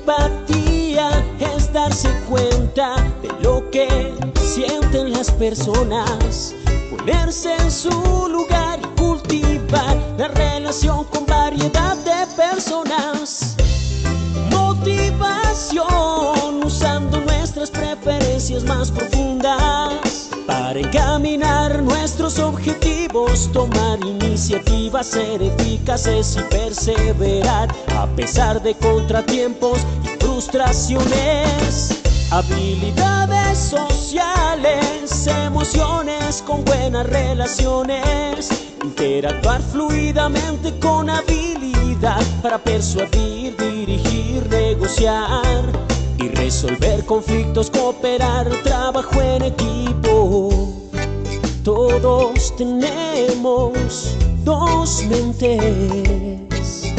empatía es darse cuenta de lo que sienten las personas, ponerse en su lugar y cultivar la relación con variedad de personas. Motivación usando nuestras preferencias más profundas para encaminar nuestros objetivos, tomar iniciativas, ser eficaces y perseverar a pesar de contratiempos y frustraciones. Habilidades sociales, emociones con buenas relaciones, interactuar fluidamente con habilidad para persuadir, dirigir, negociar y resolver conflictos, cooperar, trabajo en equipo. Todos tenemos dos mentes,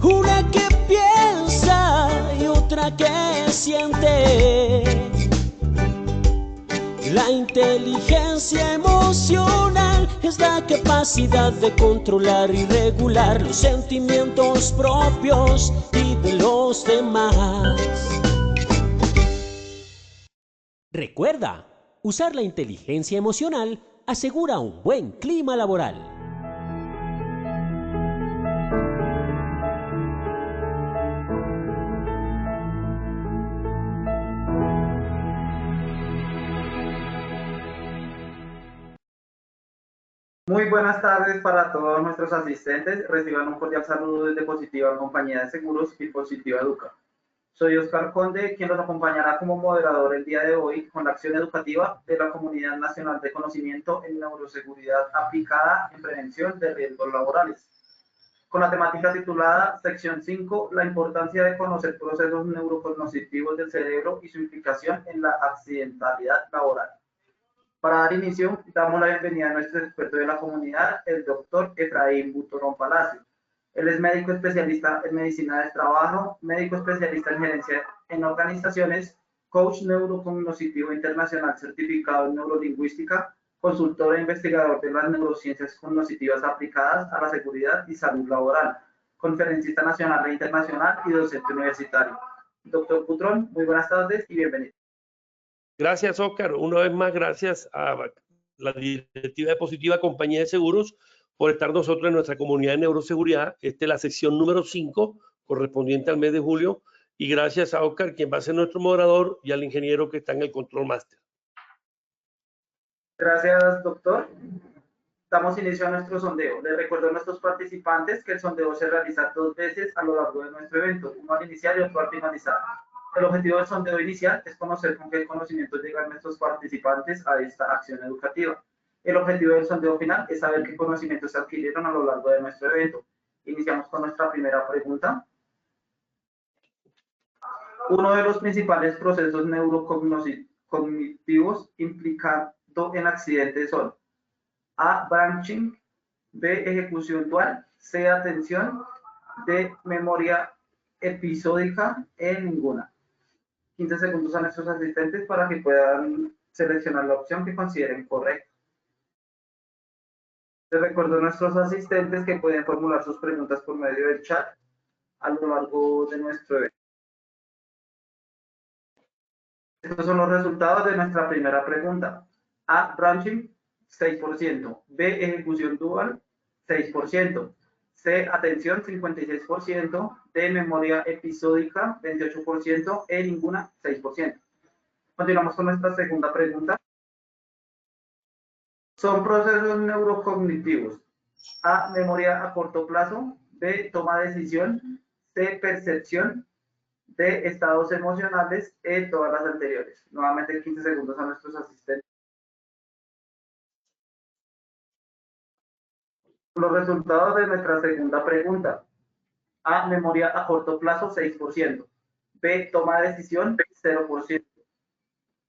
una que piensa y otra que siente. La inteligencia emocional es la capacidad de controlar y regular los sentimientos propios y de los demás. Recuerda, usar la inteligencia emocional asegura un buen clima laboral. Muy buenas tardes para todos nuestros asistentes. Reciban un cordial saludo desde Positiva Compañía de Seguros y Positiva Educa. Soy Oscar Conde, quien los acompañará como moderador el día de hoy con la acción educativa de la Comunidad Nacional de Conocimiento en Neuroseguridad aplicada en prevención de riesgos laborales. Con la temática titulada Sección 5, la importancia de conocer procesos neurocognitivos del cerebro y su implicación en la accidentalidad laboral. Para dar inicio, damos la bienvenida a nuestro experto de la comunidad, el doctor Efraín Butorón Palacio. Él es médico especialista en medicina del trabajo, médico especialista en gerencia en organizaciones, coach neurocognitivo internacional certificado en neurolingüística, consultor e investigador de las neurociencias cognitivas aplicadas a la seguridad y salud laboral, conferencista nacional e internacional y docente universitario. Doctor Butorón, muy buenas tardes y bienvenido. Gracias, Oscar. Una vez más, gracias a la directiva de Positiva Compañía de Seguros por estar nosotros en nuestra comunidad de neuroseguridad. Esta es la sección número 5, correspondiente al mes de julio. Y gracias a Oscar, quien va a ser nuestro moderador, y al ingeniero que está en el control máster. Gracias, doctor. Damos inicio a nuestro sondeo. Les recuerdo a nuestros participantes que el sondeo se realiza 2 veces a lo largo de nuestro evento, uno al iniciar y otro al finalizar. El objetivo del sondeo inicial es conocer con qué conocimientos llegan nuestros participantes a esta acción educativa. El objetivo del sondeo final es saber qué conocimientos se adquirieron a lo largo de nuestro evento. Iniciamos con nuestra primera pregunta. Uno de los principales procesos neurocognitivos implicando en accidentes son A. Branching, B. Ejecución dual, C. Atención, D. Memoria episódica, E. Ninguna. 15 segundos a nuestros asistentes para que puedan seleccionar la opción que consideren correcta. Les recuerdo a nuestros asistentes que pueden formular sus preguntas por medio del chat a lo largo de nuestro evento. Estos son los resultados de nuestra primera pregunta. A. Branching, 6%. B. Ejecución dual, 6%. C. Atención, 56%. D. Memoria episódica, 28%. E. Ninguna, 6%. Continuamos con nuestra segunda pregunta. Son procesos neurocognitivos. A. Memoria a corto plazo. B. Toma de decisión. C. Percepción. D. Estados emocionales. E. Todas las anteriores. Nuevamente 15 segundos a nuestros asistentes. Los resultados de nuestra segunda pregunta. A. Memoria a corto plazo, 6%. B. Toma de decisión, 0%.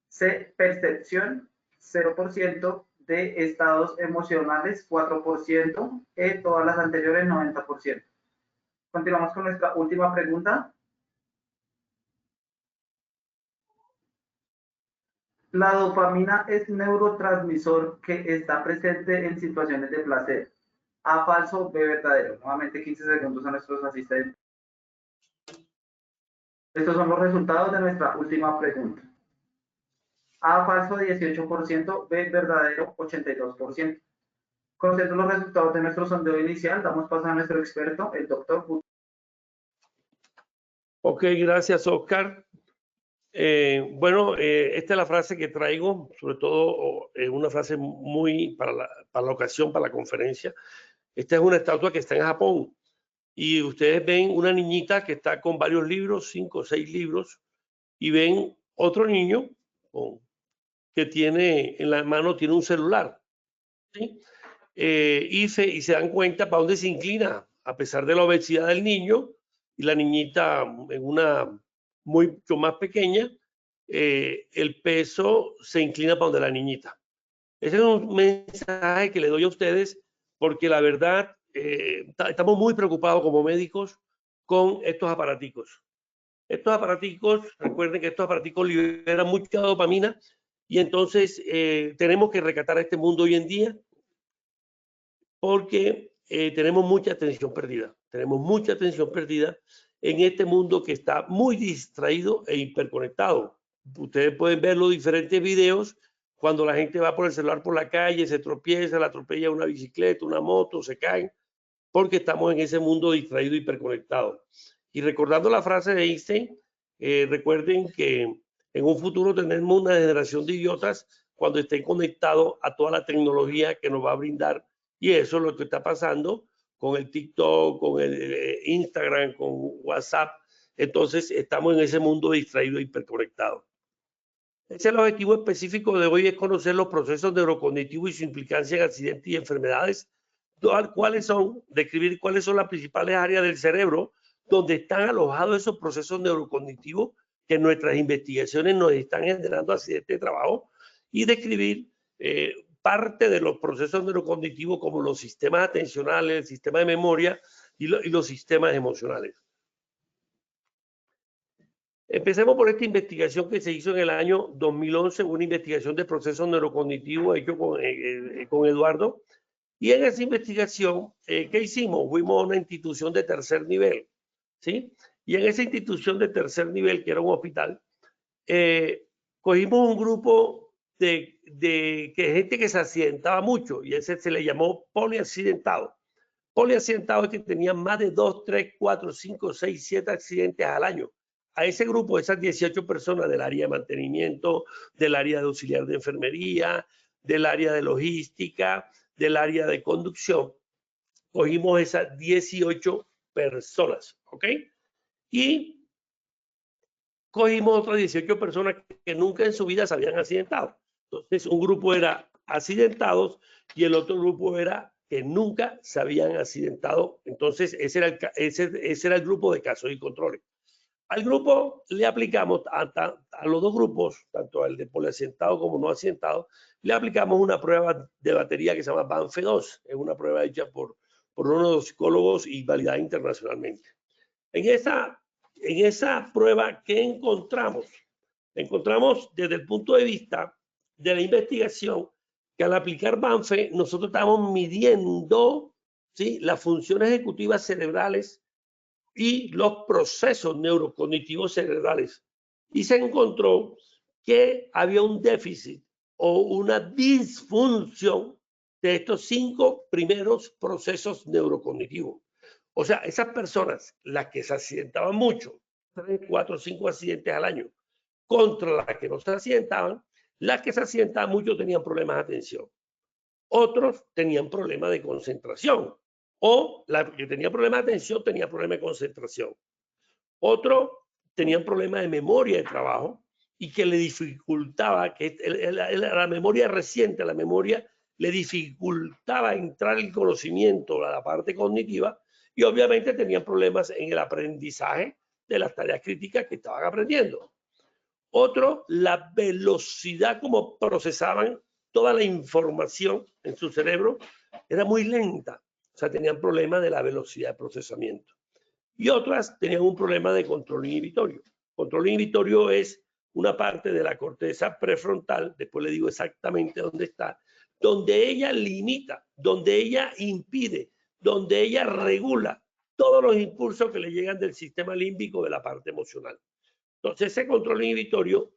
C. Percepción, 0%. D. Estados emocionales, 4%. E. Todas las anteriores, 90%. Continuamos con nuestra última pregunta. La dopamina es neurotransmisor que está presente en situaciones de placer. A. Falso, B. Verdadero. Nuevamente 15 segundos a nuestros asistentes. Estos son los resultados de nuestra última pregunta. A falso 18%, B verdadero 82%. Conociendo los resultados de nuestro sondeo inicial, damos paso a nuestro experto, el doctor. Ok, gracias, Oscar. Bueno, esta es la frase que traigo, sobre todo una frase muy para la ocasión, para la conferencia. Esta es una estatua que está en Japón y ustedes ven una niñita que está con varios libros, 5 o 6 libros, y ven otro niño que tiene en la mano tiene un celular, ¿sí? Y se dan cuenta para dónde se inclina, a pesar de la obesidad del niño y la niñita en una mucho más pequeña, el peso se inclina para donde la niñita. Ese es un mensaje que le doy a ustedes porque la verdad estamos muy preocupados como médicos con estos aparaticos. Estos aparaticos, recuerden que estos aparaticos liberan mucha dopamina y entonces tenemos que rescatar a este mundo hoy en día porque tenemos mucha atención perdida. Tenemos mucha atención perdida en este mundo que está muy distraído e hiperconectado. Ustedes pueden ver los diferentes videos cuando la gente va por el celular por la calle, se tropieza, la atropella una bicicleta, una moto, se caen, porque estamos en ese mundo distraído, hiperconectado. Y recordando la frase de Einstein, recuerden que en un futuro tendremos una generación de idiotas cuando estén conectados a toda la tecnología que nos va a brindar. Y eso es lo que está pasando con el TikTok, con el Instagram, con WhatsApp. Entonces estamos en ese mundo distraído e hiperconectado. Ese es el objetivo específico de hoy, es conocer los procesos neurocognitivos y su implicancia en accidentes y enfermedades. ¿Cuáles son? Describir cuáles son las principales áreas del cerebro donde están alojados esos procesos neurocognitivos que en nuestras investigaciones nos están generando accidentes de trabajo, y describir parte de los procesos neurocognitivos como los sistemas atencionales, el sistema de memoria y los sistemas emocionales. Empecemos por esta investigación que se hizo en el año 2011, una investigación de procesos neurocognitivos hecho con Eduardo. Y en esa investigación, ¿qué hicimos? Fuimos a una institución de tercer nivel, ¿sí? Y en esa institución de tercer nivel, que era un hospital, cogimos un grupo de gente que se accidentaba mucho, y ese se le llamó poliaccidentado. Poliaccidentado es que tenían más de 2, 3, 4, 5, 6, 7 accidentes al año. A ese grupo, esas 18 personas del área de mantenimiento, del área de auxiliar de enfermería, del área de logística, del área de conducción, cogimos esas 18 personas, ¿ok? Y cogimos otras 18 personas que nunca en su vida se habían accidentado. Entonces, un grupo era accidentados y el otro grupo era que nunca se habían accidentado. Entonces, ese era el grupo de casos y controles. Al grupo le aplicamos, a los dos grupos, tanto al de poliaccidentado como no accidentado, le aplicamos una prueba de batería que se llama Banff2. Es una prueba hecha por uno de los psicólogos y validada internacionalmente. En esa prueba, ¿qué encontramos? Encontramos desde el punto de vista de la investigación que al aplicar Banff, nosotros estamos midiendo, ¿sí?, las funciones ejecutivas cerebrales y los procesos neurocognitivos cerebrales. Y se encontró que había un déficit o una disfunción de estos 5 primeros procesos neurocognitivos. O sea, esas personas, las que se accidentaban mucho, 3, 4, 5 accidentes al año, contra las que no se accidentaban, las que se accidentaban mucho tenían problemas de atención. Otros tenían problemas de concentración. O la que tenía problemas de atención tenía problemas de concentración. Otros tenían problemas de memoria de trabajo y que le dificultaba, que la memoria reciente, la memoria le dificultaba entrar el conocimiento a la parte cognitiva, y obviamente tenían problemas en el aprendizaje de las tareas críticas que estaban aprendiendo. Otro, la velocidad como procesaban toda la información en su cerebro era muy lenta. O sea, tenían problemas de la velocidad de procesamiento. Y otras tenían un problema de control inhibitorio. Control inhibitorio es una parte de la corteza prefrontal, después le digo exactamente dónde está, donde ella limita, donde ella impide, donde ella regula todos los impulsos que le llegan del sistema límbico de la parte emocional. Entonces ese control inhibitorio,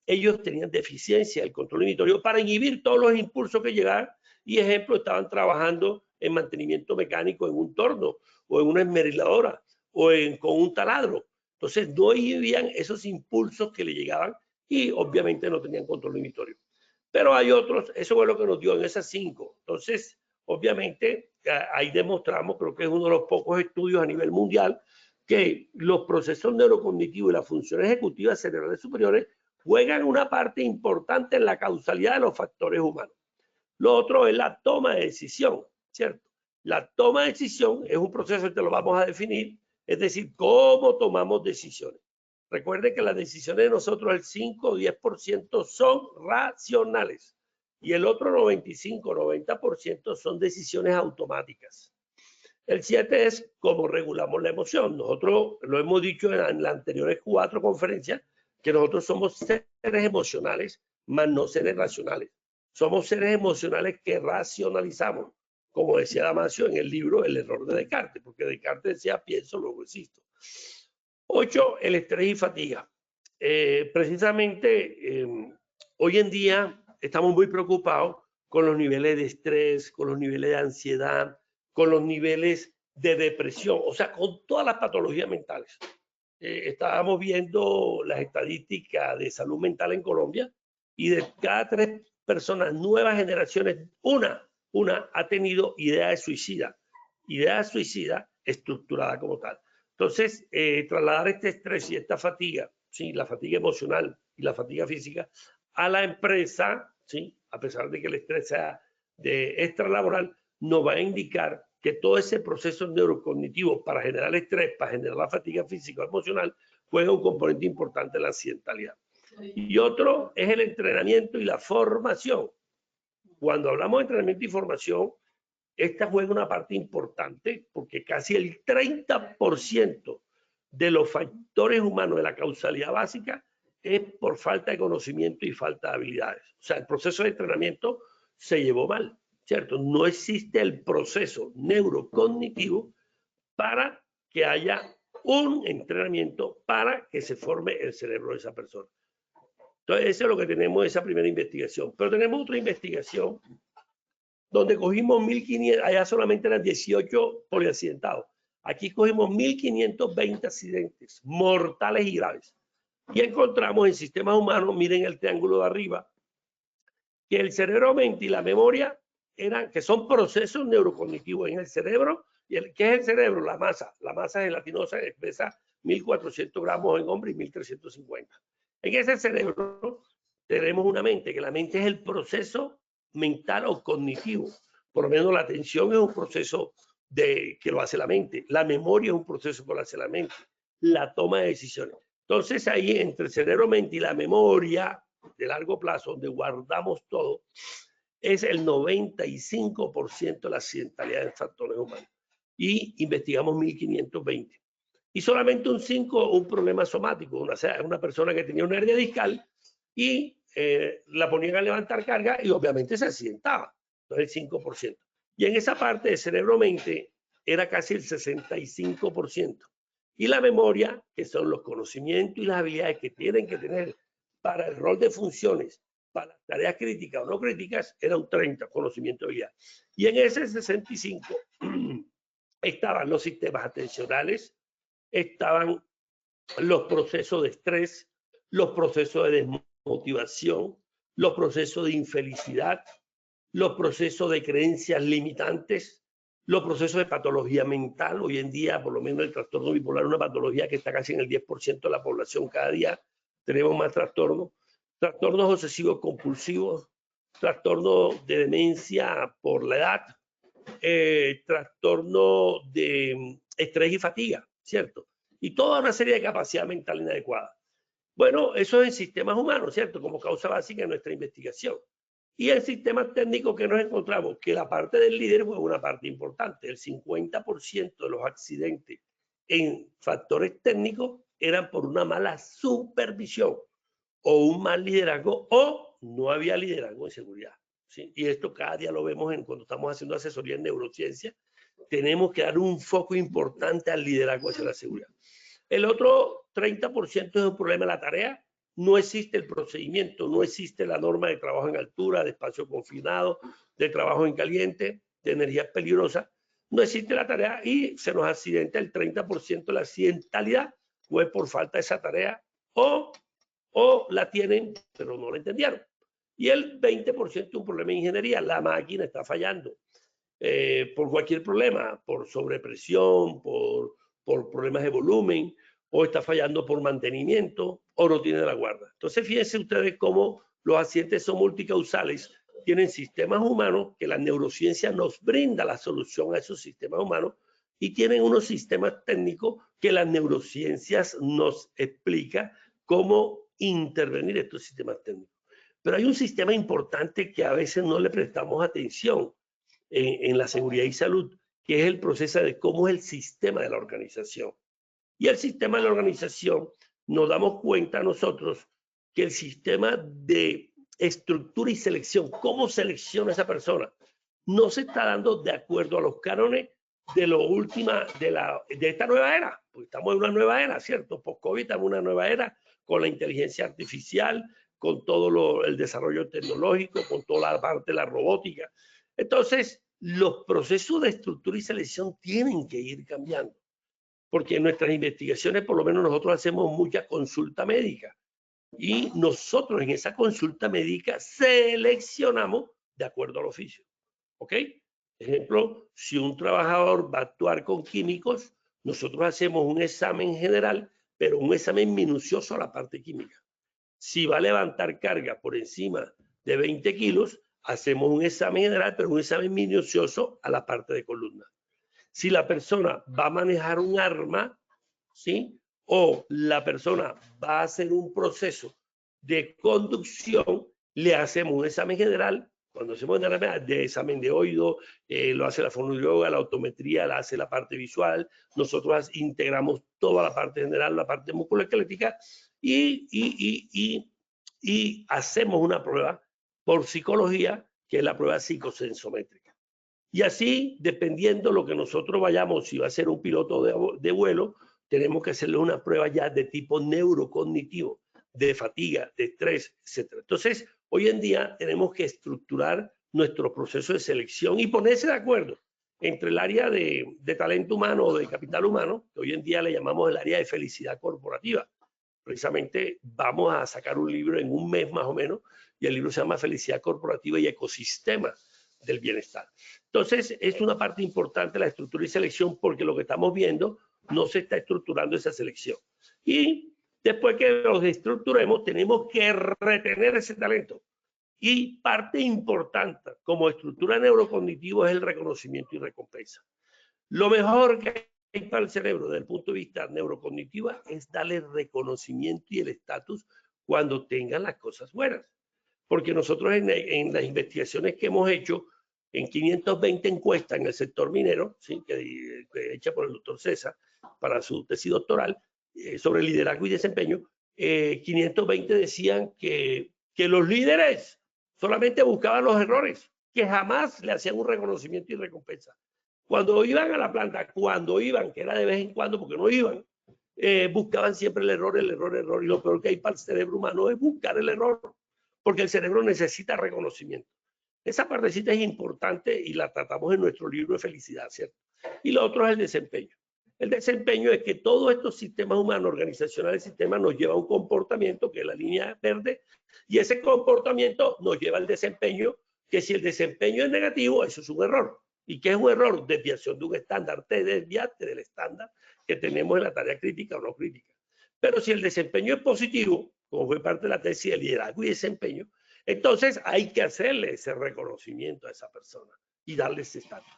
ellos tenían deficiencia del control inhibitorio para inhibir todos los impulsos que llegaban y ejemplo, estaban trabajando en mantenimiento mecánico en un torno o en una esmeriladora o con un taladro. Entonces no inhibían esos impulsos que le llegaban y obviamente no tenían control inhibitorio. Pero hay otros, eso fue lo que nos dio en esas 5. Entonces, obviamente, ahí demostramos, creo que es uno de los pocos estudios a nivel mundial, que los procesos neurocognitivos y las funciones ejecutivas cerebrales superiores juegan una parte importante en la causalidad de los factores humanos. Lo otro es la toma de decisión, ¿cierto? La toma de decisión es un proceso que lo vamos a definir, es decir, cómo tomamos decisiones. Recuerde que las decisiones de nosotros, el 5 o 10% son racionales y el otro 95 o 90% son decisiones automáticas. El 7 es cómo regulamos la emoción. Nosotros lo hemos dicho en las anteriores 4 conferencias, que nosotros somos seres emocionales, más no seres racionales. Somos seres emocionales que racionalizamos, como decía Damasio en el libro El error de Descartes, porque Descartes decía pienso, luego existo. 8, el estrés y fatiga. Precisamente hoy en día estamos muy preocupados con los niveles de estrés, con los niveles de ansiedad, con los niveles de depresión, o sea, con todas las patologías mentales. Estábamos viendo las estadísticas de salud mental en Colombia y de cada 3 personas, nuevas generaciones, una ha tenido idea de suicida estructurada como tal. Entonces, trasladar este estrés y esta fatiga, ¿sí? La fatiga emocional y la fatiga física a la empresa, ¿sí? A pesar de que el estrés sea de extralaboral, nos va a indicar que todo ese proceso neurocognitivo para generar estrés, para generar la fatiga física o emocional, juega un componente importante en la accidentalidad. Y otro es el entrenamiento y la formación. Cuando hablamos de entrenamiento y formación, esta juega una parte importante porque casi el 30% de los factores humanos de la causalidad básica es por falta de conocimiento y falta de habilidades. O sea, el proceso de entrenamiento se llevó mal, ¿cierto? No existe el proceso neurocognitivo para que haya un entrenamiento para que se forme el cerebro de esa persona. Entonces, eso es lo que tenemos en esa primera investigación. Pero tenemos otra investigación donde cogimos 1.500, allá solamente eran 18 poliaccidentados. Aquí cogimos 1.520 accidentes mortales y graves. Y encontramos en sistemas humanos, miren el triángulo de arriba, que el cerebro, mente y la memoria que son procesos neurocognitivos en el cerebro. ¿Qué es el cerebro? La masa. La masa gelatinosa que pesa 1.400 gramos en hombre y 1.350. En ese cerebro tenemos una mente, que la mente es el proceso mental o cognitivo. Por lo menos la atención es un proceso que lo hace la mente. La memoria es un proceso que lo hace la mente. La toma de decisiones. Entonces ahí entre el cerebro, mente y la memoria de largo plazo, donde guardamos todo, es el 95% de la accidentalidad de factores humanos. Y investigamos 1.520. Y solamente un 5% un problema somático. Una persona que tenía una hernia discal y la ponían a levantar carga y obviamente se accidentaba. Entonces el 5%. Y en esa parte de cerebro-mente era casi el 65%. Y la memoria, que son los conocimientos y las habilidades que tienen que tener para el rol de funciones, para las tareas críticas o no críticas, era un 30%, conocimiento y habilidad. Y en ese 65% estaban los sistemas atencionales, estaban los procesos de estrés, los procesos de desmotivación, los procesos de infelicidad, los procesos de creencias limitantes, los procesos de patología mental. Hoy en día, por lo menos el trastorno bipolar es una patología que está casi en el 10% de la población cada día. Tenemos más trastornos. Trastornos obsesivos compulsivos, trastornos de demencia por la edad, trastorno de estrés y fatiga, ¿cierto? Y toda una serie de capacidad mental inadecuada. Bueno, eso es en sistemas humanos, ¿cierto? Como causa básica de nuestra investigación. Y en sistemas técnicos que nos encontramos, que la parte del líder fue una parte importante. El 50% de los accidentes en factores técnicos eran por una mala supervisión o un mal liderazgo o no había liderazgo en seguridad, ¿sí? Y esto cada día lo vemos cuando estamos haciendo asesoría en neurociencia. Tenemos que dar un foco importante al liderazgo hacia la seguridad. El otro 30% es un problema de la tarea. No existe el procedimiento, no existe la norma de trabajo en altura, de espacio confinado, de trabajo en caliente, de energía peligrosa. No existe la tarea y se nos accidenta el 30% de la accidentalidad, pues por falta de esa tarea o la tienen, pero no la entendieron. Y el 20% es un problema de ingeniería. La máquina está fallando por cualquier problema, por sobrepresión, por problemas de volumen, o está fallando por mantenimiento, o no tiene la guarda. Entonces, fíjense ustedes cómo los accidentes son multicausales, tienen sistemas humanos que la neurociencia nos brinda la solución a esos sistemas humanos y tienen unos sistemas técnicos que las neurociencias nos explica cómo intervenir estos sistemas técnicos. Pero hay un sistema importante que a veces no le prestamos atención en la seguridad y salud, que es el proceso de cómo es el sistema de la organización. Y el sistema de la organización, nos damos cuenta nosotros que el sistema de estructura y selección, cómo selecciona esa persona, no se está dando de acuerdo a los cánones de lo última de esta nueva era, porque estamos en una nueva era, ¿cierto? Post-COVID estamos en una nueva era con la inteligencia artificial, con todo el desarrollo tecnológico, con toda la parte de la robótica. Entonces, los procesos de estructura y selección tienen que ir cambiando, porque en nuestras investigaciones, por lo menos nosotros hacemos mucha consulta médica y nosotros en esa consulta médica seleccionamos de acuerdo al oficio. ¿Ok? Ejemplo, si un trabajador va a actuar con químicos, nosotros hacemos un examen general, pero un examen minucioso a la parte química. Si va a levantar carga por encima de 20 kilos, hacemos un examen general, pero un examen minucioso a la parte de columna. Si la persona va a manejar un arma, ¿sí? O la persona va a hacer un proceso de conducción, le hacemos un examen general. Cuando hacemos de examen de oído, lo hace la fonoaudióloga, la autometría, la hace la parte visual. Nosotros integramos toda la parte general, la parte musculoesquelética y hacemos una prueba por psicología, que es la prueba psicosensométrica. Y así, dependiendo lo que nosotros vayamos, si va a ser un piloto de vuelo, tenemos que hacerle una prueba ya de tipo neurocognitivo, de fatiga, de estrés, etc. Entonces, hoy en día tenemos que estructurar nuestro proceso de selección y ponerse de acuerdo entre el área de talento humano o de capital humano, que hoy en día le llamamos el área de felicidad corporativa. Precisamente vamos a sacar un libro en un mes más o menos, y el libro se llama Felicidad Corporativa y Ecosistema del Bienestar. Entonces, es una parte importante la estructura y selección, porque lo que estamos viendo no se está estructurando esa selección. Y después que los estructuremos, tenemos que retener ese talento. Y parte importante como estructura neurocognitiva es el reconocimiento y recompensa. Lo mejor que hay para el cerebro desde el punto de vista neurocognitivo es darle reconocimiento y el estatus cuando tengan las cosas buenas. Porque nosotros en las investigaciones que hemos hecho, en 520 encuestas en el sector minero, ¿sí? que hecha por el doctor César para su tesis doctoral sobre liderazgo y desempeño, 520 decían que los líderes solamente buscaban los errores, que jamás le hacían un reconocimiento y recompensa. Cuando iban a la planta, que era de vez en cuando porque no iban, buscaban siempre el error. Y lo peor que hay para el cerebro humano es buscar el error, porque el cerebro necesita reconocimiento. Esa partecita es importante y la tratamos en nuestro libro de felicidad, ¿cierto? Y lo otro es el desempeño. El desempeño es que todos estos sistemas humanos, organizacionales, sistemas, nos lleva a un comportamiento, que es la línea verde, y ese comportamiento nos lleva al desempeño, que si el desempeño es negativo, eso es un error. ¿Y qué es un error? Desviación de un estándar. Te desviaste del estándar que tenemos en la tarea crítica o no crítica. Pero si el desempeño es positivo, como fue parte de la tesis de liderazgo y desempeño, entonces hay que hacerle ese reconocimiento a esa persona y darle ese estatus.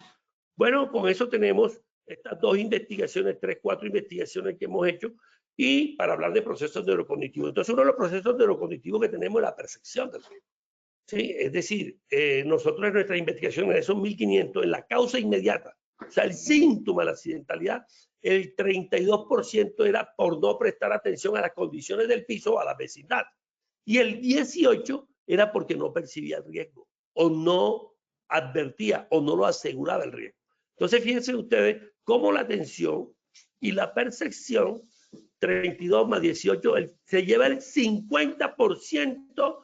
Bueno, con eso tenemos estas 2 investigaciones, 3, 4 investigaciones que hemos hecho, y para hablar de procesos neurocognitivos. Entonces, uno de los procesos neurocognitivos que tenemos es la percepción del riesgo. ¿Sí? Es decir, nosotros en nuestra investigación, en esos 1500, en la causa inmediata, o sea, el síntoma de la accidentalidad, el 32% era por no prestar atención a las condiciones del piso o a la vecindad. Y el 18% era porque no percibía el riesgo, o no advertía, o no lo aseguraba el riesgo. Entonces, fíjense ustedes cómo la atención y la percepción 32 más 18, se lleva el 50%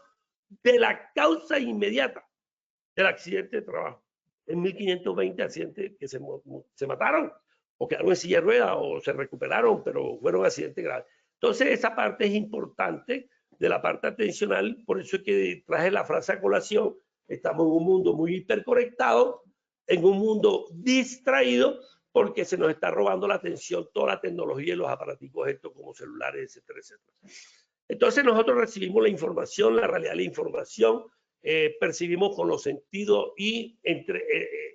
de la causa inmediata del accidente de trabajo. En 1520 accidentes que se mataron o quedaron en silla de ruedas o se recuperaron, pero fueron accidentes graves. Entonces, esa parte es importante de la parte atencional, por eso es que traje la frase a colación. Estamos en un mundo muy hiperconectado, en un mundo distraído, porque se nos está robando la atención toda la tecnología y los aparaticos estos como celulares, etcétera, etcétera. Entonces nosotros recibimos la información, la realidad de la información, percibimos con los sentidos y entre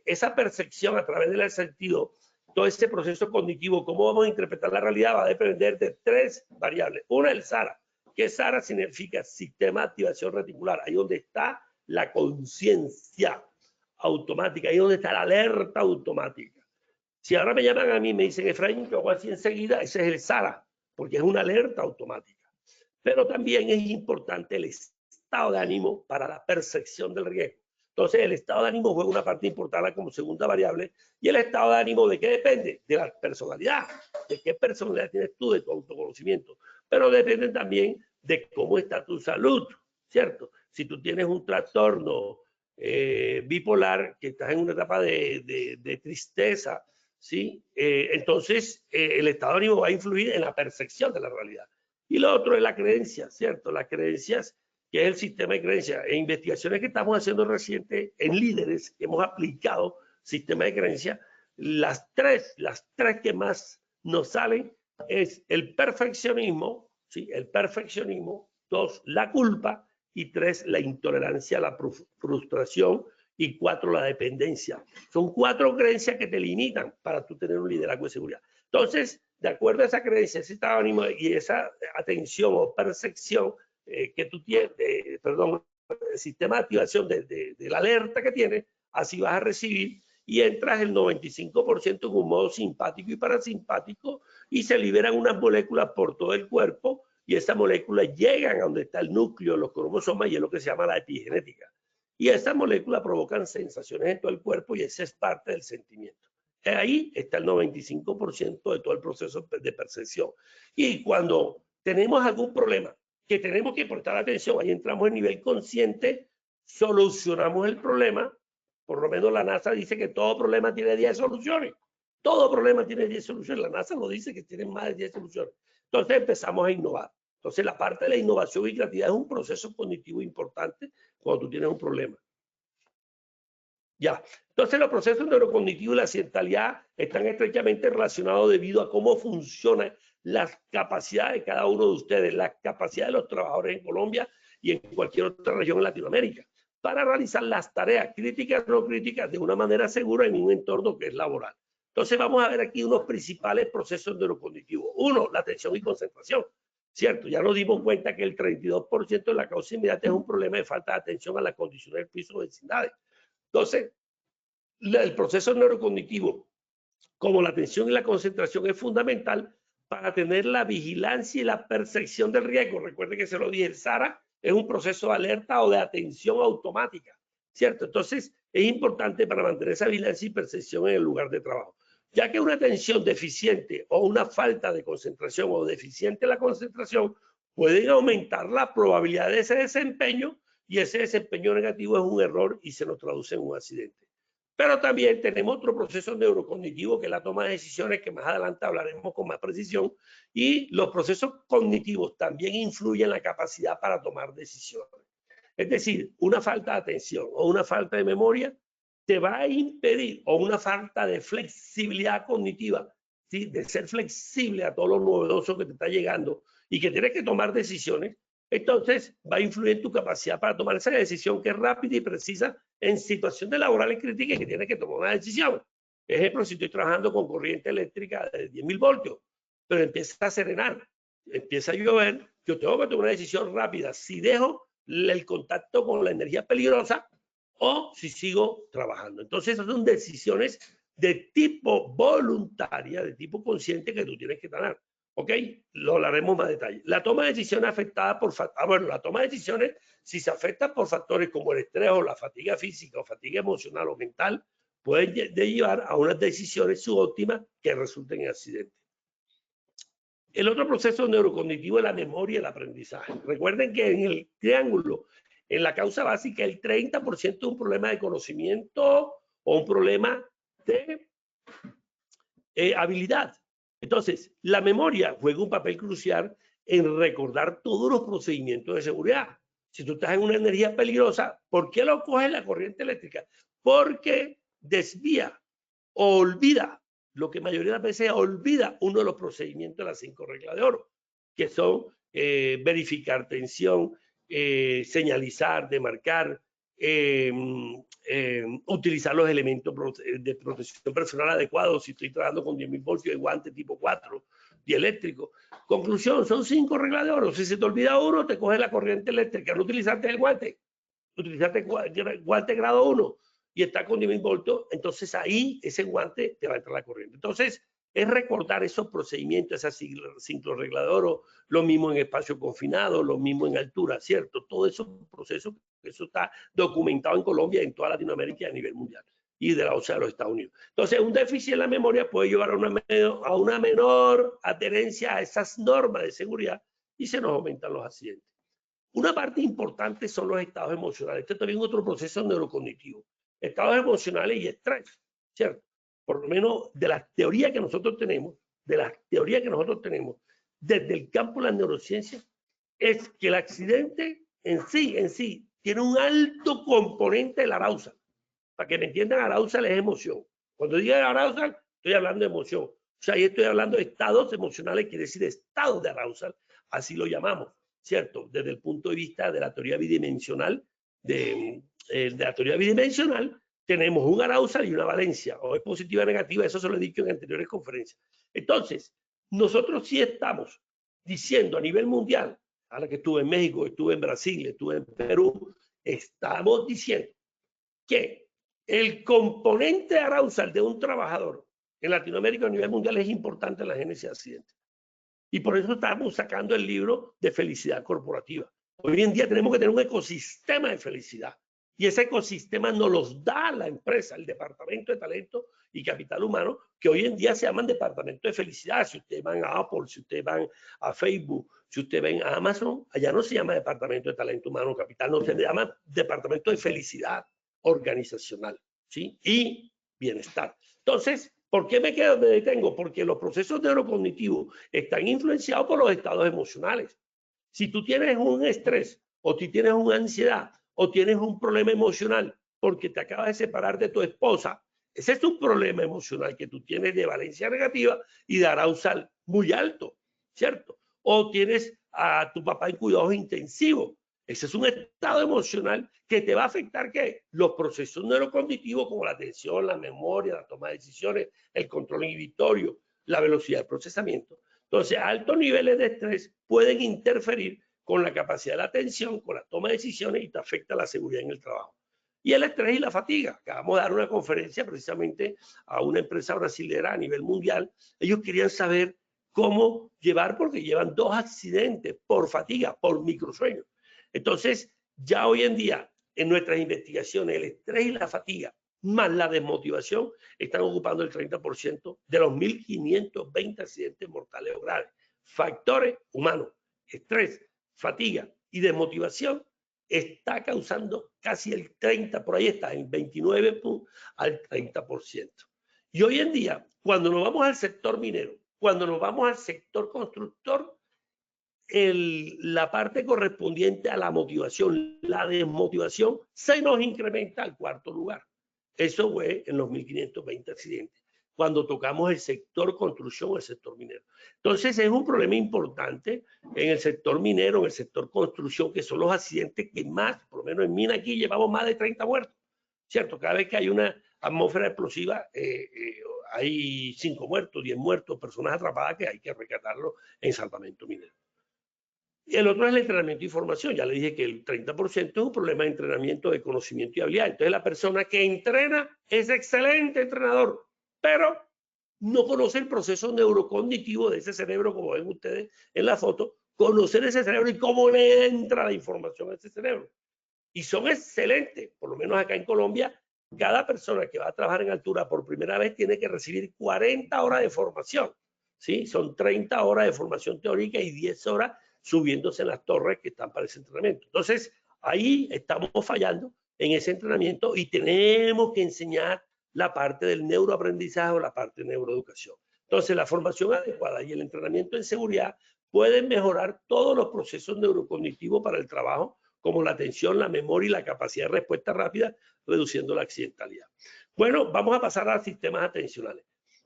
esa percepción a través del sentido, todo este proceso cognitivo, cómo vamos a interpretar la realidad va a depender de 3 variables. Una, el SARA. ¿Qué SARA significa? Sistema de activación reticular. Ahí donde está la conciencia automática, ahí donde está la alerta automática. Si ahora me llaman a mí y me dicen, Efraín, yo hago así enseguida, ese es el SARA, porque es una alerta automática. Pero también es importante el estado de ánimo para la percepción del riesgo. Entonces, el estado de ánimo juega una parte importante como segunda variable. ¿Y el estado de ánimo de qué depende? De la personalidad. ¿De qué personalidad tienes tú? De tu autoconocimiento. Pero depende también de cómo está tu salud, ¿cierto? Si tú tienes un trastorno bipolar, que estás en una etapa de tristeza, ¿sí? Entonces, el estado de ánimo va a influir en la percepción de la realidad. Y lo otro es la creencia, ¿cierto? Las creencias, que es el sistema de creencias. En investigaciones que estamos haciendo recientes en líderes, que hemos aplicado sistema de creencias, las tres que más nos salen es el perfeccionismo, ¿sí? El perfeccionismo, 2, la culpa, y 3, la intolerancia a la frustración, y 4, la dependencia. Son 4 creencias que te limitan para tú tener un liderazgo de seguridad. Entonces, de acuerdo a esa creencia, ese estado de ánimo y esa atención o percepción que tú tienes, perdón, el sistema de activación de la alerta que tienes, así vas a recibir y entras el 95% en un modo simpático y parasimpático y se liberan unas moléculas por todo el cuerpo y esas moléculas llegan a donde está el núcleo, los cromosomas, y es lo que se llama la epigenética. Y esas moléculas provocan sensaciones en todo el cuerpo y esa es parte del sentimiento. Ahí está el 95% de todo el proceso de percepción. Y cuando tenemos algún problema que tenemos que prestar atención, ahí entramos en nivel consciente, solucionamos el problema. Por lo menos la NASA dice que todo problema tiene 10 soluciones. Todo problema tiene 10 soluciones. La NASA lo dice que tienen más de 10 soluciones. Entonces empezamos a innovar. Entonces la parte de la innovación y creatividad es un proceso cognitivo importante cuando tú tienes un problema. Ya. Entonces los procesos neurocognitivos y la accidentalidad están estrechamente relacionados debido a cómo funcionan las capacidades de cada uno de ustedes, las capacidades de los trabajadores en Colombia y en cualquier otra región en Latinoamérica, para realizar las tareas críticas o no críticas de una manera segura en un entorno que es laboral. Entonces vamos a ver aquí unos principales procesos neurocognitivos. Uno, la atención y concentración. Cierto, ya nos dimos cuenta que el 32% de la causa inmediata es un problema de falta de atención a las condiciones del piso o vecindades. Entonces, el proceso neurocognitivo, como la atención y la concentración, es fundamental para tener la vigilancia y la percepción del riesgo. Recuerde que se lo dije, el SARA es un proceso de alerta o de atención automática, ¿cierto? Entonces, es importante para mantener esa vigilancia y percepción en el lugar de trabajo. Ya que una atención deficiente o una falta de concentración o deficiente la concentración pueden aumentar la probabilidad de ese desempeño, y ese desempeño negativo es un error y se nos traduce en un accidente. Pero también tenemos otro proceso neurocognitivo que es la toma de decisiones, que más adelante hablaremos con más precisión, y los procesos cognitivos también influyen en la capacidad para tomar decisiones. Es decir, una falta de atención o una falta de memoria te va a impedir, o una falta de flexibilidad cognitiva, ¿sí? De ser flexible a todo lo novedoso que te está llegando y que tienes que tomar decisiones, entonces va a influir en tu capacidad para tomar esa decisión que es rápida y precisa en situaciones laborales críticas y que tienes que tomar una decisión. Ejemplo, si estoy trabajando con corriente eléctrica de 10.000 voltios, pero empieza a serenar, empieza a llover, yo tengo que tomar una decisión rápida. Si dejo el contacto con la energía peligrosa o si sigo trabajando. Entonces, esas son decisiones de tipo voluntaria, de tipo consciente que tú tienes que tomar. ¿Ok? Lo hablaremos más detalle. La toma de decisiones afectada por la toma de decisiones, si se afecta por factores como el estrés o la fatiga física o fatiga emocional o mental, pueden llevar a unas decisiones subóptimas que resulten en accidentes. El otro proceso neurocognitivo es la memoria y el aprendizaje. Recuerden que en el triángulo, en la causa básica, el 30% es un problema de conocimiento o un problema de habilidad. Entonces, la memoria juega un papel crucial en recordar todos los procedimientos de seguridad. Si tú estás en una energía peligrosa, ¿por qué lo coge la corriente eléctrica? Porque desvía o olvida, lo que mayoría de las veces olvida uno de los procedimientos de las 5 reglas de oro, que son verificar tensión, señalizar, demarcar, utilizar los elementos de protección personal adecuados. Si estoy trabajando con 10.000 voltios de guante tipo 4, dieléctrico. Conclusión, son 5 reglas de oro. Si se te olvida uno, te coge la corriente eléctrica. No utilizaste el guante, utilizaste guante grado 1 y está con 10.000 voltios, entonces ahí ese guante te va a entrar la corriente. Entonces, es recordar esos procedimientos, esas 5 reglas de oro, lo mismo en espacio confinado, lo mismo en altura, ¿cierto? Todo esos procesos, eso está documentado en Colombia, en toda Latinoamérica y a nivel mundial, y de la OCDE de los Estados Unidos. Entonces, un déficit en la memoria puede llevar a una menor adherencia a esas normas de seguridad y se nos aumentan los accidentes. Una parte importante son los estados emocionales. Este también es otro proceso neurocognitivo. Estados emocionales y estrés, ¿cierto? Por lo menos de las teorías que nosotros tenemos, desde el campo de las neurociencias, es que el accidente en sí, tiene un alto componente de la arousal. Para que me entiendan, arousal es emoción. Cuando digo arousal, estoy hablando de emoción. O sea, ahí estoy hablando de estados emocionales, quiere decir estados de arousal, así lo llamamos, ¿cierto? Desde el punto de vista de la teoría bidimensional, de la teoría bidimensional, tenemos un arousal y una valencia, o es positiva o negativa, eso se lo he dicho en anteriores conferencias. Entonces, nosotros sí estamos diciendo a nivel mundial, ahora que estuve en México, estuve en Brasil, estuve en Perú, estamos diciendo que el componente de arousal de un trabajador en Latinoamérica a nivel mundial es importante en la génesis de accidentes. Y por eso estamos sacando el libro de felicidad corporativa. Hoy en día tenemos que tener un ecosistema de felicidad. Y ese ecosistema nos los da la empresa, el Departamento de Talento y Capital Humano, que hoy en día se llaman Departamento de Felicidad. Si ustedes van a Apple, si ustedes van a Facebook, si ustedes ven a Amazon, allá no se llama Departamento de Talento Humano Capital, no se llama Departamento de Felicidad organizacional, ¿sí? Y bienestar. Entonces, ¿por qué me detengo? Porque los procesos neurocognitivos están influenciados por los estados emocionales. Si tú tienes un estrés o tú tienes una ansiedad o tienes un problema emocional porque te acabas de separar de tu esposa, ese es un problema emocional que tú tienes de valencia negativa y de arousal muy alto, ¿cierto? O tienes a tu papá en cuidados intensivos. Ese es un estado emocional que te va a afectar que los procesos neurocognitivos como la atención, la memoria, la toma de decisiones, el control inhibitorio, la velocidad de procesamiento. Entonces, altos niveles de estrés pueden interferir con la capacidad de la atención, con la toma de decisiones y te afecta la seguridad en el trabajo. Y el estrés y la fatiga. Acabamos de dar una conferencia precisamente a una empresa brasilera a nivel mundial. Ellos querían saber cómo llevar, porque llevan 2 accidentes por fatiga, por microsueños. Entonces, ya hoy en día, en nuestras investigaciones, el estrés y la fatiga, más la desmotivación, están ocupando el 30% de los 1.520 accidentes mortales o graves. Factores humanos, estrés, fatiga y desmotivación, está causando casi el 30%, por ahí está, el 29 al 30%. Y hoy en día, cuando nos vamos al sector minero, cuando nos vamos al sector constructor, la parte correspondiente a la motivación, la desmotivación, se nos incrementa al 4º lugar. Eso fue en los 1.520 accidentes, cuando tocamos el sector construcción o el sector minero. Entonces es un problema importante en el sector minero, en el sector construcción, que son los accidentes que más, por lo menos en mina aquí, llevamos más de 30 muertos, ¿cierto? Cada vez que hay una atmósfera explosiva, hay 5 muertos, 10 muertos, personas atrapadas que hay que rescatarlo en salvamento minero. Y el otro es el entrenamiento y formación. Ya le dije que el 30% es un problema de entrenamiento, de conocimiento y habilidad. Entonces la persona que entrena es excelente entrenador, pero no conoce el proceso neurocognitivo de ese cerebro, como ven ustedes en la foto, conocer ese cerebro y cómo le entra la información a ese cerebro. Y son excelentes, por lo menos acá en Colombia, cada persona que va a trabajar en altura por primera vez tiene que recibir 40 horas de formación. ¿sí? Son 30 horas de formación teórica y 10 horas subiéndose en las torres que están para ese entrenamiento. Entonces, ahí estamos fallando en ese entrenamiento y tenemos que enseñar la parte del neuroaprendizaje o la parte de neuroeducación. Entonces, la formación adecuada y el entrenamiento en seguridad pueden mejorar todos los procesos neurocognitivos para el trabajo, como la atención, la memoria y la capacidad de respuesta rápida, reduciendo la accidentalidad. Bueno, vamos a pasar a sistemas atencionales.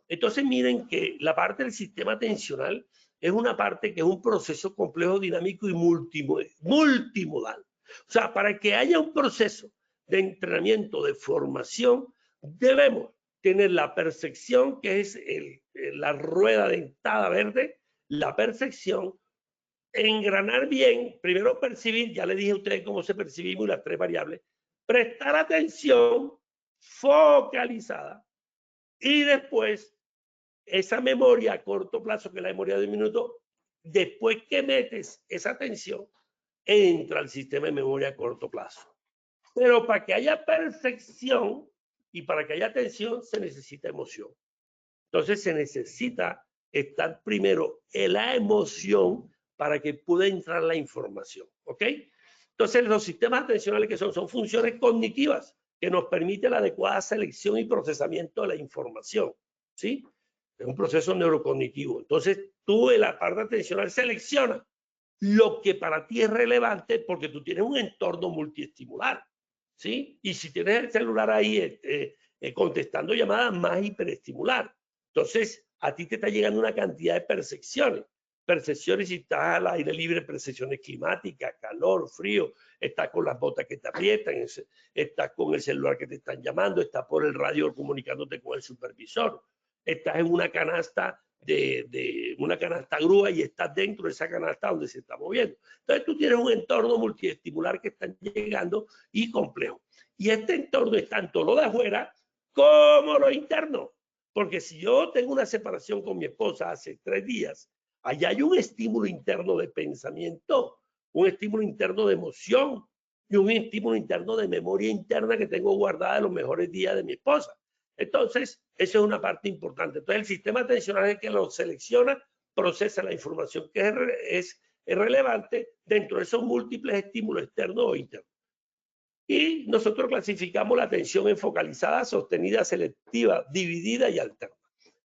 Entonces, miren que la parte del sistema atencional es una parte que es un proceso complejo, dinámico y multimodal. O sea, para que haya un proceso de entrenamiento, de formación, debemos tener la percepción, que es la rueda dentada verde, la percepción, engranar bien, primero percibir, ya le dije a ustedes cómo se percibimos las 3 variables, prestar atención focalizada y después esa memoria a corto plazo, que es la memoria de un minuto, después que metes esa atención, entra al sistema de memoria a corto plazo. Pero para que haya percepción y para que haya atención se necesita emoción. Entonces se necesita estar primero en la emoción para que pueda entrar la información, ¿ok? Entonces los sistemas atencionales que son funciones cognitivas que nos permiten la adecuada selección y procesamiento de la información, ¿sí? Es un proceso neurocognitivo. Entonces tú en la parte atencional selecciona lo que para ti es relevante porque tú tienes un entorno multiestimular, ¿sí? Y si tienes el celular ahí contestando llamadas, más hiperestimular. Entonces, a ti te está llegando una cantidad de percepciones. Percepciones si estás al aire libre, percepciones climáticas, calor, frío, estás con las botas que te aprietan, estás con el celular que te están llamando, estás por el radio comunicándote con el supervisor, estás en una canasta una canasta grúa y estás dentro de esa canasta donde se está moviendo. Entonces tú tienes un entorno multiestimular que están llegando y complejo. Y este entorno es tanto lo de afuera como lo interno. Porque si yo tengo una separación con mi esposa hace 3 días, allá hay un estímulo interno de pensamiento, un estímulo interno de emoción y un estímulo interno de memoria interna que tengo guardada de los mejores días de mi esposa. Entonces, eso es una parte importante. Entonces, el sistema atencional es el que lo selecciona, procesa la información que es relevante dentro de esos múltiples estímulos externos o internos. Y nosotros clasificamos la atención en focalizada, sostenida, selectiva, dividida y alterna.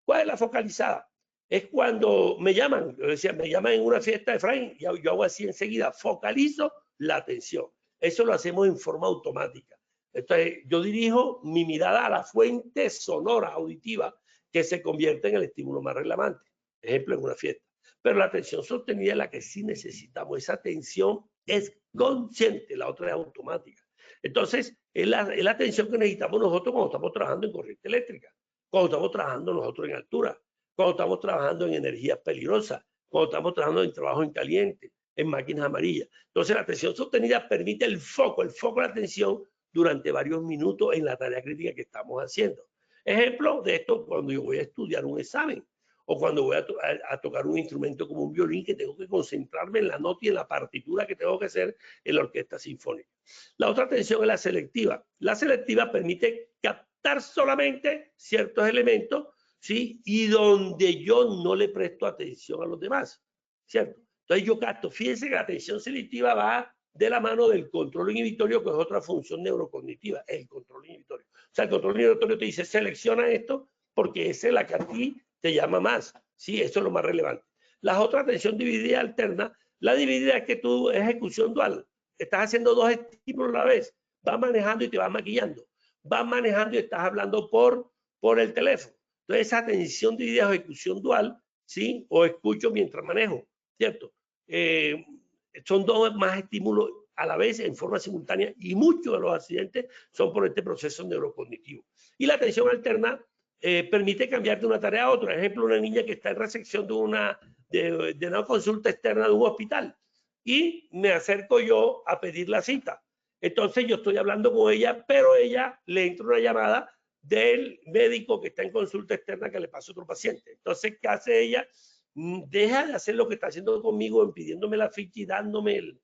¿Cuál es la focalizada? Es cuando me llaman, yo decía, me llaman en una fiesta de Frank, y yo hago así enseguida, focalizo la atención. Eso lo hacemos en forma automática. Entonces, yo dirijo mi mirada a la fuente sonora, auditiva, que se convierte en el estímulo más relevante. Ejemplo, en una fiesta. Pero la atención sostenida es la que sí necesitamos. Esa atención es consciente, la otra es automática. Entonces, es la atención que necesitamos nosotros cuando estamos trabajando en corriente eléctrica, cuando estamos trabajando nosotros en altura, cuando estamos trabajando en energías peligrosas, cuando estamos trabajando en trabajo en caliente, en máquinas amarillas. Entonces, la atención sostenida permite el foco de la atención durante varios minutos en la tarea crítica que estamos haciendo. Ejemplo de esto, cuando yo voy a estudiar un examen o cuando voy a tocar un instrumento como un violín, que tengo que concentrarme en la nota y en la partitura que tengo que hacer en la orquesta sinfónica. La otra atención es la selectiva. La selectiva permite captar solamente ciertos elementos, ¿sí? Y donde yo no le presto atención a los demás, ¿cierto? Entonces yo capto. Fíjense que la atención selectiva va de la mano del control inhibitorio, que es otra función neurocognitiva, el control inhibitorio. O sea, el control inhibitorio te dice, selecciona esto porque esa es la que a ti te llama más. Sí, eso es lo más relevante. La otra atención dividida alterna, la dividida es que tu ejecución dual, estás haciendo 2 estímulos a la vez, vas manejando y te vas maquillando, vas manejando y estás hablando por el teléfono. Entonces, esa atención dividida o ejecución dual, ¿sí? O escucho mientras manejo, ¿cierto? Son 2 más estímulos a la vez en forma simultánea y muchos de los accidentes son por este proceso neurocognitivo. Y la atención alterna permite cambiar de una tarea a otra. Ejemplo, una niña que está en recepción de una consulta externa de un hospital y me acerco yo a pedir la cita. Entonces yo estoy hablando con ella, pero ella le entra una llamada del médico que está en consulta externa que le pasa a otro paciente. Entonces, ¿qué hace ella? Deja de hacer lo que está haciendo conmigo, pidiéndome la ficha y dándome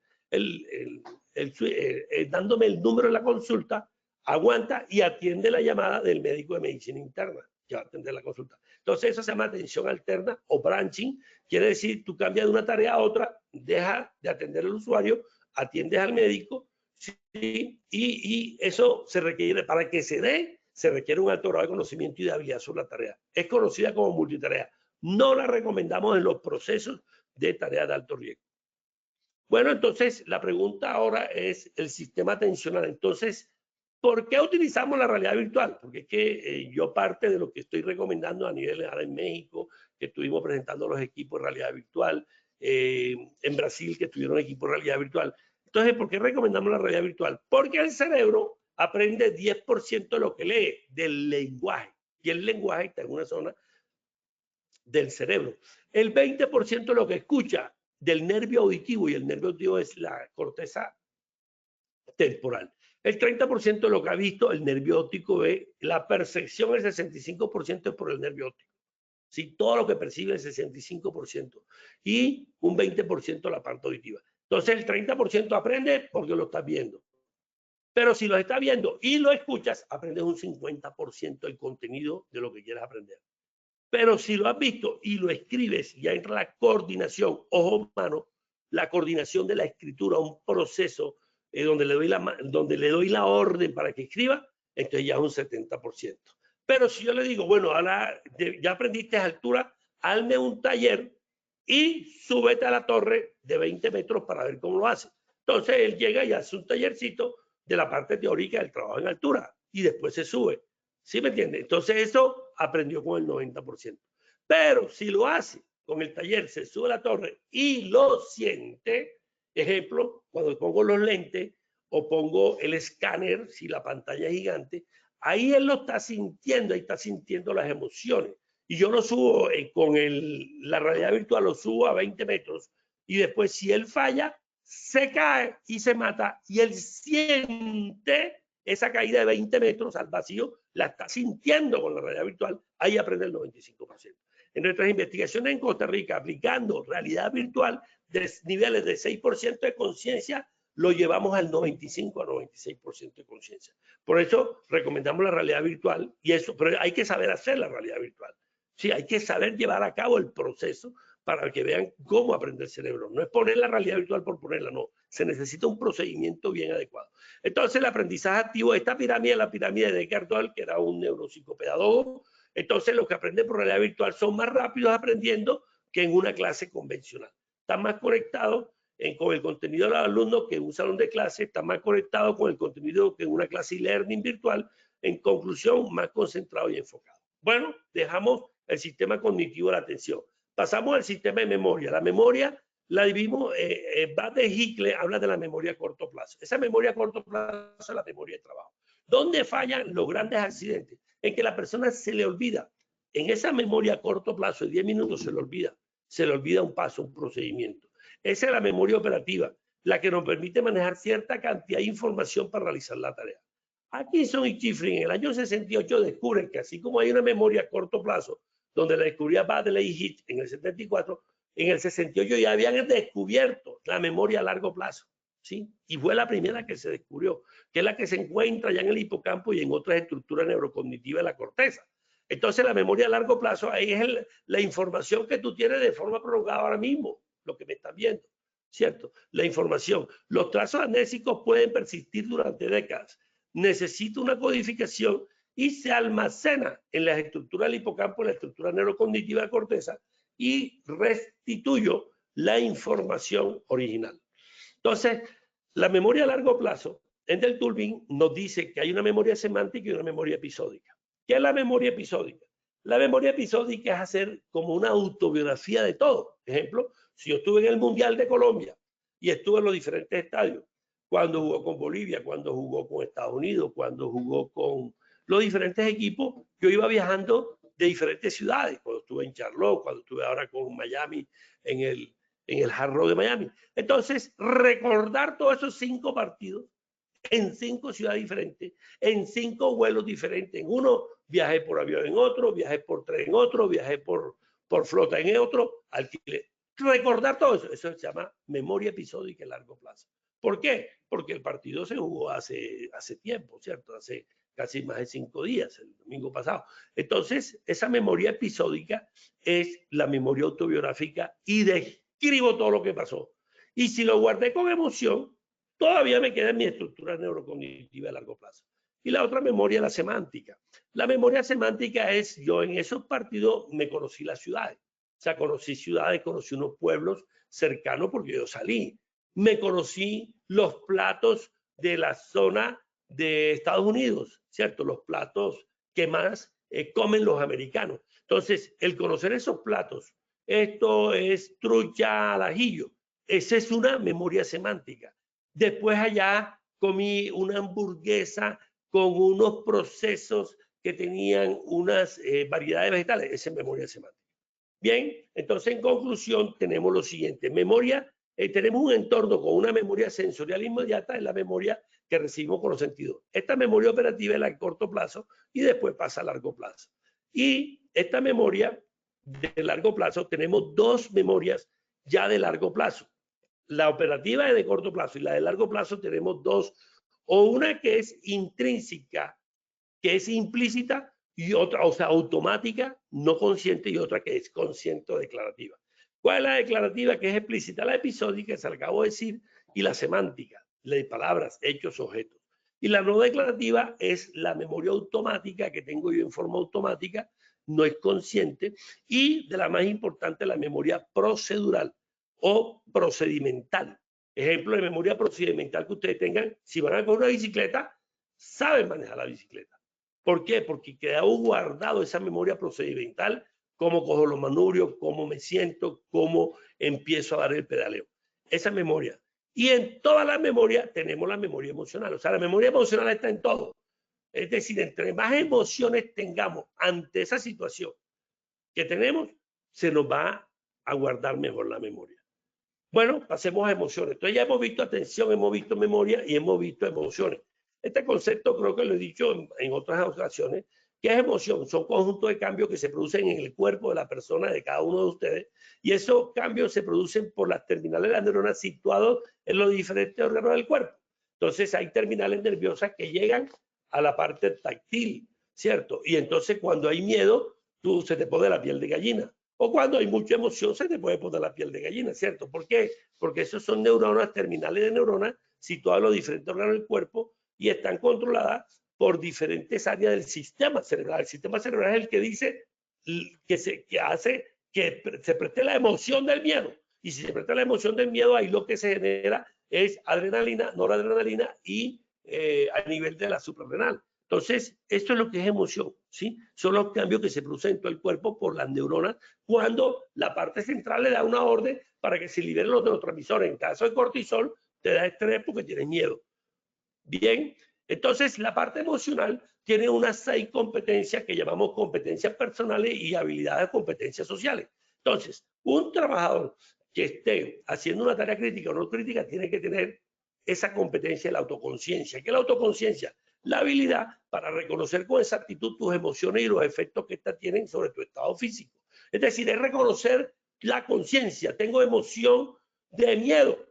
dándome el número de la consulta, aguanta y atiende la llamada del médico de medicina interna. que va a atender la consulta. Entonces eso se llama atención alterna o branching, quiere decir tú cambias de una tarea a otra, dejas de atender al usuario, atiendes al médico, ¿sí? Y eso se requiere, para que se dé, se requiere un alto grado de conocimiento y de habilidad sobre la tarea. Es conocida como multitarea. No la recomendamos en los procesos de tareas de alto riesgo. Bueno, entonces la pregunta ahora es el sistema atencional. Entonces, ¿por qué utilizamos la realidad virtual? Porque es que yo parte de lo que estoy recomendando a nivel en México, que estuvimos presentando los equipos de realidad virtual, en Brasil, que tuvieron equipos de realidad virtual. Entonces, ¿por qué recomendamos la realidad virtual? Porque el cerebro aprende 10% de lo que lee, del lenguaje. Y el lenguaje está en una zona del cerebro. El 20% de lo que escucha, del nervio auditivo, y el nervio auditivo es la corteza temporal. El 30% de lo que ha visto, el nervio óptico ve, la percepción, el 65% es por el nervio óptico. ¿Sí? Todo lo que percibe, el 65%. Y un 20% la parte auditiva. Entonces el 30% aprende porque lo estás viendo. Pero si lo estás viendo y lo escuchas, aprendes un 50% del contenido de lo que quieres aprender. Pero si lo has visto y lo escribes, ya entra la coordinación ojo-mano, la coordinación de la escritura, un proceso donde le doy la orden para que escriba, entonces ya es un 70%. Pero si yo le digo, bueno, ahora ya aprendiste a altura, hazme un taller y súbete a la torre de 20 metros para ver cómo lo hace. Entonces él llega y hace un tallercito de la parte teórica del trabajo en altura y después se sube. ¿Sí me entiende? Entonces eso aprendió con el 90%. Pero si lo hace con el taller, se sube a la torre y lo siente, ejemplo, cuando pongo los lentes o pongo el escáner, si la pantalla es gigante, ahí él lo está sintiendo, ahí está sintiendo las emociones. Y yo lo subo con la realidad virtual, lo subo a 20 metros y después si él falla, se cae y se mata y él siente esa caída de 20 metros al vacío, la está sintiendo con la realidad virtual, ahí aprende el 95%. En nuestras investigaciones en Costa Rica, aplicando realidad virtual de niveles de 6% de conciencia, lo llevamos al 95 a 96% de conciencia. Por eso recomendamos la realidad virtual y eso, pero hay que saber hacer la realidad virtual. Sí, hay que saber llevar a cabo el proceso para que vean cómo aprende el cerebro. No es poner la realidad virtual por ponerla, no. Se necesita un procedimiento bien adecuado. Entonces, el aprendizaje activo, esta pirámide, la pirámide de Eckhart Tolle, que era un neuropsicopedagogo. Entonces, los que aprenden por realidad virtual son más rápidos aprendiendo que en una clase convencional. Están más conectados con el contenido de los alumnos que en un salón de clase, están más conectados con el contenido que en una clase e-learning virtual. En conclusión, más concentrado y enfocado. Bueno, dejamos el sistema cognitivo de la atención. Pasamos al sistema de memoria. La memoria la dividimos, Bad de Hickle habla de la memoria a corto plazo. Esa memoria a corto plazo es la memoria de trabajo. ¿Dónde fallan los grandes accidentes? En que la persona se le olvida. En esa memoria a corto plazo de 10 minutos se le olvida un paso, un procedimiento. Esa es la memoria operativa, la que nos permite manejar cierta cantidad de información para realizar la tarea. Atkinson y Shiffrin en el año 68 descubren que así como hay una memoria a corto plazo, donde la descubría Baddeley y Heath en el 74, en el 68 ya habían descubierto la memoria a largo plazo, ¿sí? Y fue la primera que se descubrió, que es la que se encuentra ya en el hipocampo y en otras estructuras neurocognitivas de la corteza. Entonces la memoria a largo plazo ahí es la información que tú tienes de forma prolongada ahora mismo, lo que me están viendo, ¿cierto? La información. Los trazos amnésicos pueden persistir durante décadas. Necesita una codificación y se almacena en las estructuras del hipocampo, en la estructura neurocognitiva de la corteza, y restituyo la información original. Entonces, la memoria a largo plazo, Endel Tulbin nos dice que hay una memoria semántica y una memoria episódica. ¿Qué es la memoria episódica? La memoria episódica es hacer como una autobiografía de todo. Ejemplo, si yo estuve en el Mundial de Colombia y estuve en los diferentes estadios, cuando jugó con Bolivia, cuando jugó con Estados Unidos, cuando jugó con los diferentes equipos, yo iba viajando de diferentes ciudades, cuando estuve en Charlotte, cuando estuve ahora con Miami, en el Hard Rock de Miami. Entonces, recordar todos esos 5 partidos en 5 ciudades diferentes, en 5 vuelos diferentes. En uno viajé por avión, en otro viajé por tren, en otro viajé por flota, en otro alquiler. Recordar todo eso, eso se llama memoria episódica a largo plazo. ¿Por qué? Porque el partido se jugó hace tiempo, ¿cierto? Hace casi más de 5 días, el domingo pasado. Entonces, esa memoria episódica es la memoria autobiográfica y describo todo lo que pasó. Y si lo guardé con emoción, todavía me queda en mi estructura neurocognitiva a largo plazo. Y la otra memoria, la semántica. La memoria semántica es, yo en esos partidos me conocí las ciudades. O sea, conocí ciudades, conocí unos pueblos cercanos porque yo salí. Me conocí los platos de la zona de Estados Unidos, ¿cierto? Los platos que más comen los americanos. Entonces, el conocer esos platos, esto es trucha al ajillo, esa es una memoria semántica. Después allá comí una hamburguesa con unos procesos que tenían unas variedades vegetales, esa es memoria semántica. Bien, entonces en conclusión tenemos lo siguiente, memoria, tenemos un entorno con una memoria sensorial inmediata, es la memoria que recibimos con los sentidos. Esta memoria operativa es la de corto plazo y después pasa a largo plazo. Y esta memoria de largo plazo, tenemos dos memorias ya de largo plazo. La operativa es de corto plazo y la de largo plazo tenemos dos, o una que es intrínseca, que es implícita, y otra, o sea, automática, no consciente, y otra que es consciente o declarativa. ¿Cuál es la declarativa? Que es explícita, la episódica, que se acabo de decir, y la semántica, la de palabras, hechos, objetos. Y la no declarativa es la memoria automática que tengo yo en forma automática, no es consciente, y de la más importante, la memoria procedural o procedimental. Ejemplo de memoria procedimental que ustedes tengan, si van a coger una bicicleta, saben manejar la bicicleta. ¿Por qué? Porque queda guardado esa memoria procedimental, cómo cojo los manubrios, cómo me siento, cómo empiezo a dar el pedaleo. Esa memoria. Y en toda la memoria tenemos la memoria emocional. O sea, la memoria emocional está en todo. Es decir, entre más emociones tengamos ante esa situación que tenemos, se nos va a guardar mejor la memoria. Bueno, pasemos a emociones. Entonces ya hemos visto atención, hemos visto memoria y hemos visto emociones. Este concepto creo que lo he dicho en otras ocasiones. ¿Qué es emoción? Son conjuntos de cambios que se producen en el cuerpo de la persona, de cada uno de ustedes, y esos cambios se producen por las terminales de las neuronas situados en los diferentes órganos del cuerpo. Entonces hay terminales nerviosas que llegan a la parte táctil, ¿cierto? Y entonces cuando hay miedo, se te pone la piel de gallina. O cuando hay mucha emoción, se te puede poner la piel de gallina, ¿cierto? ¿Por qué? Porque esos son neuronas, terminales de neuronas, situadas en los diferentes órganos del cuerpo y están controladas por diferentes áreas del sistema cerebral. El sistema cerebral es el que dice, que hace que se preste la emoción del miedo. Y si se presta la emoción del miedo, ahí lo que se genera es adrenalina, noradrenalina y a nivel de la suprarrenal. Entonces, esto es lo que es emoción, ¿sí? Son los cambios que se producen en todo el cuerpo por las neuronas cuando la parte central le da una orden para que se liberen los neurotransmisores. En caso de cortisol, te da estrés porque tienes miedo. Bien, entonces la parte emocional tiene unas 6 competencias que llamamos competencias personales y habilidades de competencias sociales. Entonces, un trabajador que esté haciendo una tarea crítica o no crítica tiene que tener esa competencia de la autoconciencia. ¿Qué es la autoconciencia? La habilidad para reconocer con exactitud tus emociones y los efectos que estas tienen sobre tu estado físico. Es decir, es reconocer la conciencia. Tengo emoción de miedo.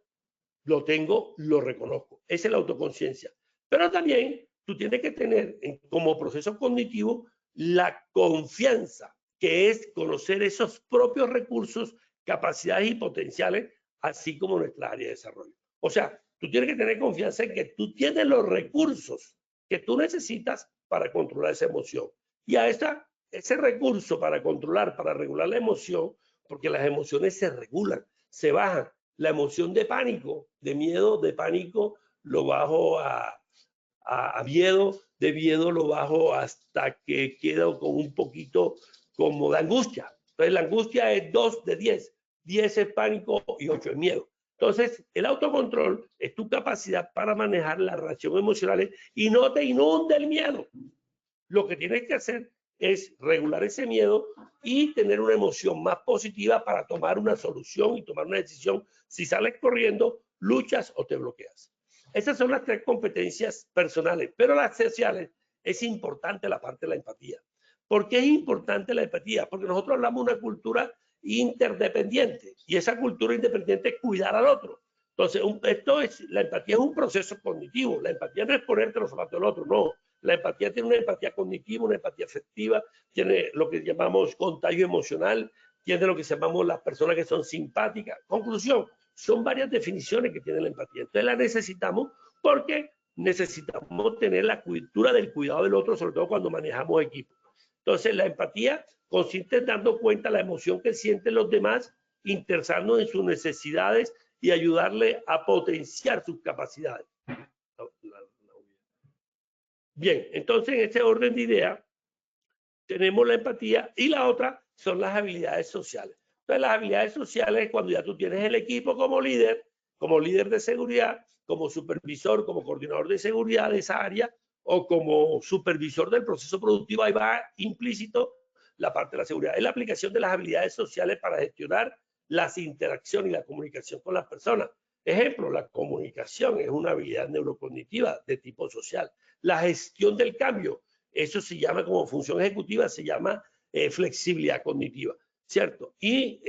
Lo tengo, lo reconozco. Esa es la autoconciencia. Pero también tú tienes que tener como proceso cognitivo la confianza, que es conocer esos propios recursos, capacidades y potenciales, así como nuestra área de desarrollo. O sea, tú tienes que tener confianza en que tú tienes los recursos que tú necesitas para controlar esa emoción. Y a ese recurso para controlar, para regular la emoción, porque las emociones se regulan, se bajan. La emoción de pánico, de miedo, de pánico, lo bajo a miedo, de miedo lo bajo hasta que quedo con un poquito como de angustia. Entonces la angustia es 2 de 10. 10 es pánico y 8 es miedo. Entonces, el autocontrol es tu capacidad para manejar las reacciones emocionales y no te inunde el miedo. Lo que tienes que hacer es regular ese miedo y tener una emoción más positiva para tomar una solución y tomar una decisión. Si sales corriendo, luchas o te bloqueas. Esas son las 3 competencias personales, pero las sociales es importante la parte de la empatía. ¿Por qué es importante la empatía? Porque nosotros hablamos de una cultura interdependiente y esa cultura independiente es cuidar al otro. Entonces, la empatía es un proceso cognitivo. La empatía no es ponerte los zapatos del otro, no. La empatía tiene una empatía cognitiva, una empatía afectiva, tiene lo que llamamos contagio emocional, tiene lo que llamamos las personas que son simpáticas. Conclusión, son varias definiciones que tiene la empatía. Entonces la necesitamos porque necesitamos tener la cultura del cuidado del otro, sobre todo cuando manejamos equipos. Entonces la empatía consiste en dando cuenta de la emoción que sienten los demás, interesarnos en sus necesidades y ayudarle a potenciar sus capacidades. Bien, entonces en este orden de ideas tenemos la empatía y la otra son las habilidades sociales. Entonces las habilidades sociales es cuando ya tú tienes el equipo como líder de seguridad, como supervisor, como coordinador de seguridad de esa área o como supervisor del proceso productivo, ahí va implícito la parte de la seguridad. Es la aplicación de las habilidades sociales para gestionar las interacciones y la comunicación con las personas. Ejemplo, la comunicación es una habilidad neurocognitiva de tipo social. La gestión del cambio, eso se llama como función ejecutiva, se llama flexibilidad cognitiva, ¿cierto? Y